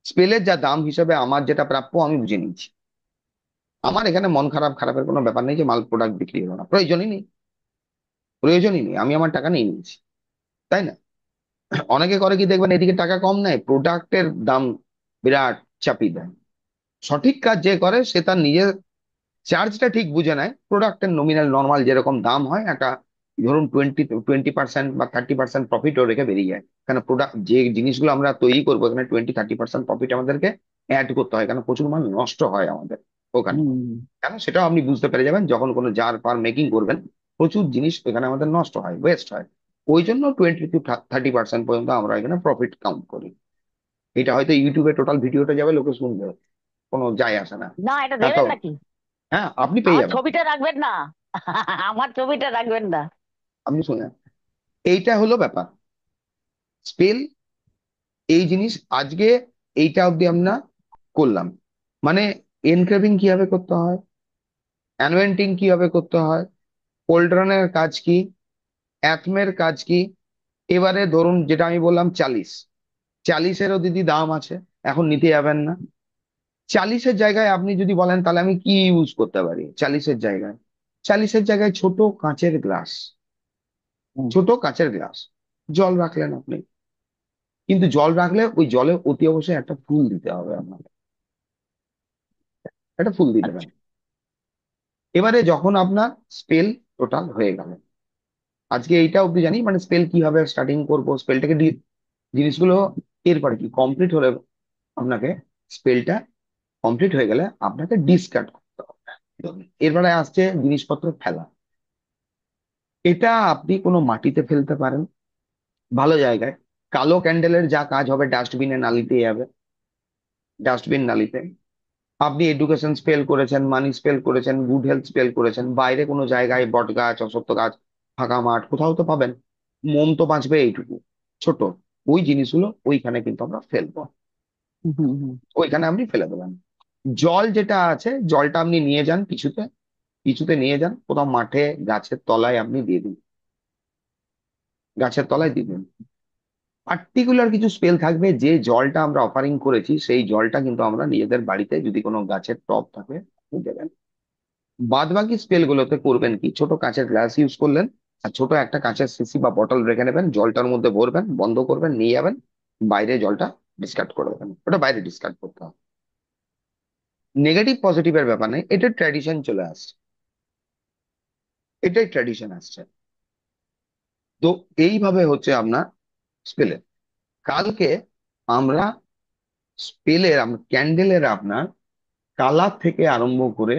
স্পেলের যা দাম হিসেবে আমার যেটা প্রাপ্য আমি বুঝে নিয়েছি। আমার এখানে মন খারাপ খারাপের কোনো ব্যাপার নেই যে মাল প্রোডাক্ট বিক্রি হলো না, প্রয়োজনই নেই, প্রয়োজনই নেই, আমি আমার টাকা নিয়ে নিয়েছি, তাই না? অনেকে করে কি দেখবেন, এদিকে টাকা কম নেয়, প্রোডাক্টের দাম বিরাট চাপিয়ে দেয়। সঠিক কাজ যে করে সে তার নিজের চার্জটা ঠিক বুঝে নেয়, প্রোডাক্টের নমিনাল নর্মাল যেরকম দাম হয় একটা, ধরুন 20% বা 30% প্রফিটও রেখে বেরিয়ে যায়। কারণ প্রোডাক্ট যে জিনিসগুলো আমরা তৈরি করবো, এখানে 20-30% প্রফিট আমাদেরকে অ্যাড করতে হয়, কারণ প্রচুর মাল নষ্ট হয় আমাদের ওখানে। হুম কেন সেটাও আপনি বুঝতে পেরে যাবেন যখন কোনো জার পার মেকিং করবেন, প্রচুর জিনিস এখানে আমাদের নষ্ট হয়, ওয়েস্ট হয়। ওই জন্য 20-30% পর্যন্ত আমরা এখানে প্রফিট কাউন্ট করি। এটা হয়তো ইউটিউবে টোটাল ভিডিওটা যাবে, লোকে শুনবে, কোনো যায় আসে না। না, এটা হ্যাঁ তো, দেবেন নাকি? হ্যাঁ আপনি পেয়ে আমার যাবেন। ছবিটা রাখবেন না। আমার ছবিটা রাখবেন না। আপনি শুনে, এইটা হলো ব্যাপার। স্পেল এই জিনিস আজকে এইটা অব্দি আমরা করলাম। মানে এনক্রেভিং কিভাবে করতে হয়, অ্যানোয়েন্টিং কিভাবে করতে হয়, কোল্ড্রনের কাজ কি, অ্যাথমের কাজ কি। এবারে ধরুন যেটা আমি বললাম 40, 40-এরও দিদি দাম আছে, এখন নিতে যাবেন না। 40-এর জায়গায় আপনি যদি বলেন তাহলে আমি কি ইউজ করতে পারি 40-এর জায়গায়, 40-এর জায়গায় ছোট কাঁচের গ্লাস, হুম ছোট কাঁচের গ্লাস, জল রাখলেন আপনি। কিন্তু জল রাখলে ওই জলে অতি অবশ্যই একটা ফুল দিতে হবে আপনাকে, একটা ফুল দিয়ে দেবেন। আচ্ছা। এবারে যখন আপনার স্পেল টোটাল হয়ে গেল, আজকে এইটা অব্দি জানি মানে স্পেল কিভাবে স্টার্টিং করবো, স্পেলটাকে জিনিসগুলো, এরপরে কি কমপ্লিট হলে আপনাকে স্পেলটা কমপ্লিট হয়ে গেলে আপনাকে ডিসকার্ড করতে হবে। এরপরে আসছে জিনিসপত্র ফেলা। এটা আপনি কোনো মাটিতে ফেলতে পারেন, ভালো জায়গায়। কালো ক্যান্ডেলের যা কাজ হবে ডাস্টবিনে নালিতে যাবে, ডাস্টবিন নালিতে। আপনি এডুকেশন স্পেল করেছেন, মানি স্পেল করেছেন, গুড হেলথ স্পেল করেছেন, বাইরে কোনো জায়গায় বট গাছ, অশ্বত্থ গাছ, ফাঁকা মাঠ কোথাও তো পাবেন, মোম তো বাঁচবে এইটুকু ছোট, ওই জিনিসগুলো ওইখানে কিন্তু আমরা ফেলবো, হুম হুম হুম ওইখানে আপনি ফেলে দেবেন। জল যেটা আছে, জলটা আপনি নিয়ে যান কিছুতে, কিছুতে নিয়ে যান, কোথাও মাঠে গাছের তলায় আপনি দিয়ে দিন, গাছের তলায় দিয়ে দিন। পার্টিকুলার কিছু স্পেল থাকবে, যে জলটা আমরা অফারিং করেছি সেই জলটা কিন্তু আমরা নিজেদের বাড়িতে যদি কোনো গাছের টব থাকে আপনি দেবেন। বাদ বাকি স্পেল গুলোতে করবেন কি, ছোট কাঁচের গ্লাস ইউজ করলেন, আর ছোট একটা কাঁচের সিসি বা বটল রেখে নেবেন, জলটার মধ্যে ভরবেন, বন্ধ করবেন, নিয়ে যাবেন, বাইরে জলটা ডিসকার্ড করে দেবেন, ওটা বাইরে ডিসকার্ড করতে হবে। নেগেটিভ পজিটিভের ব্যাপার নেই, এটা ট্র্যাডিশন চলে আসছে। এটাই ট্র্যাডিশন আসছে। তো এইভাবে হচ্ছে আপনার স্পেলের। কালকে আমরা স্পেলের, ক্যান্ডেলের আপনার কালার থেকে আরম্ভ করে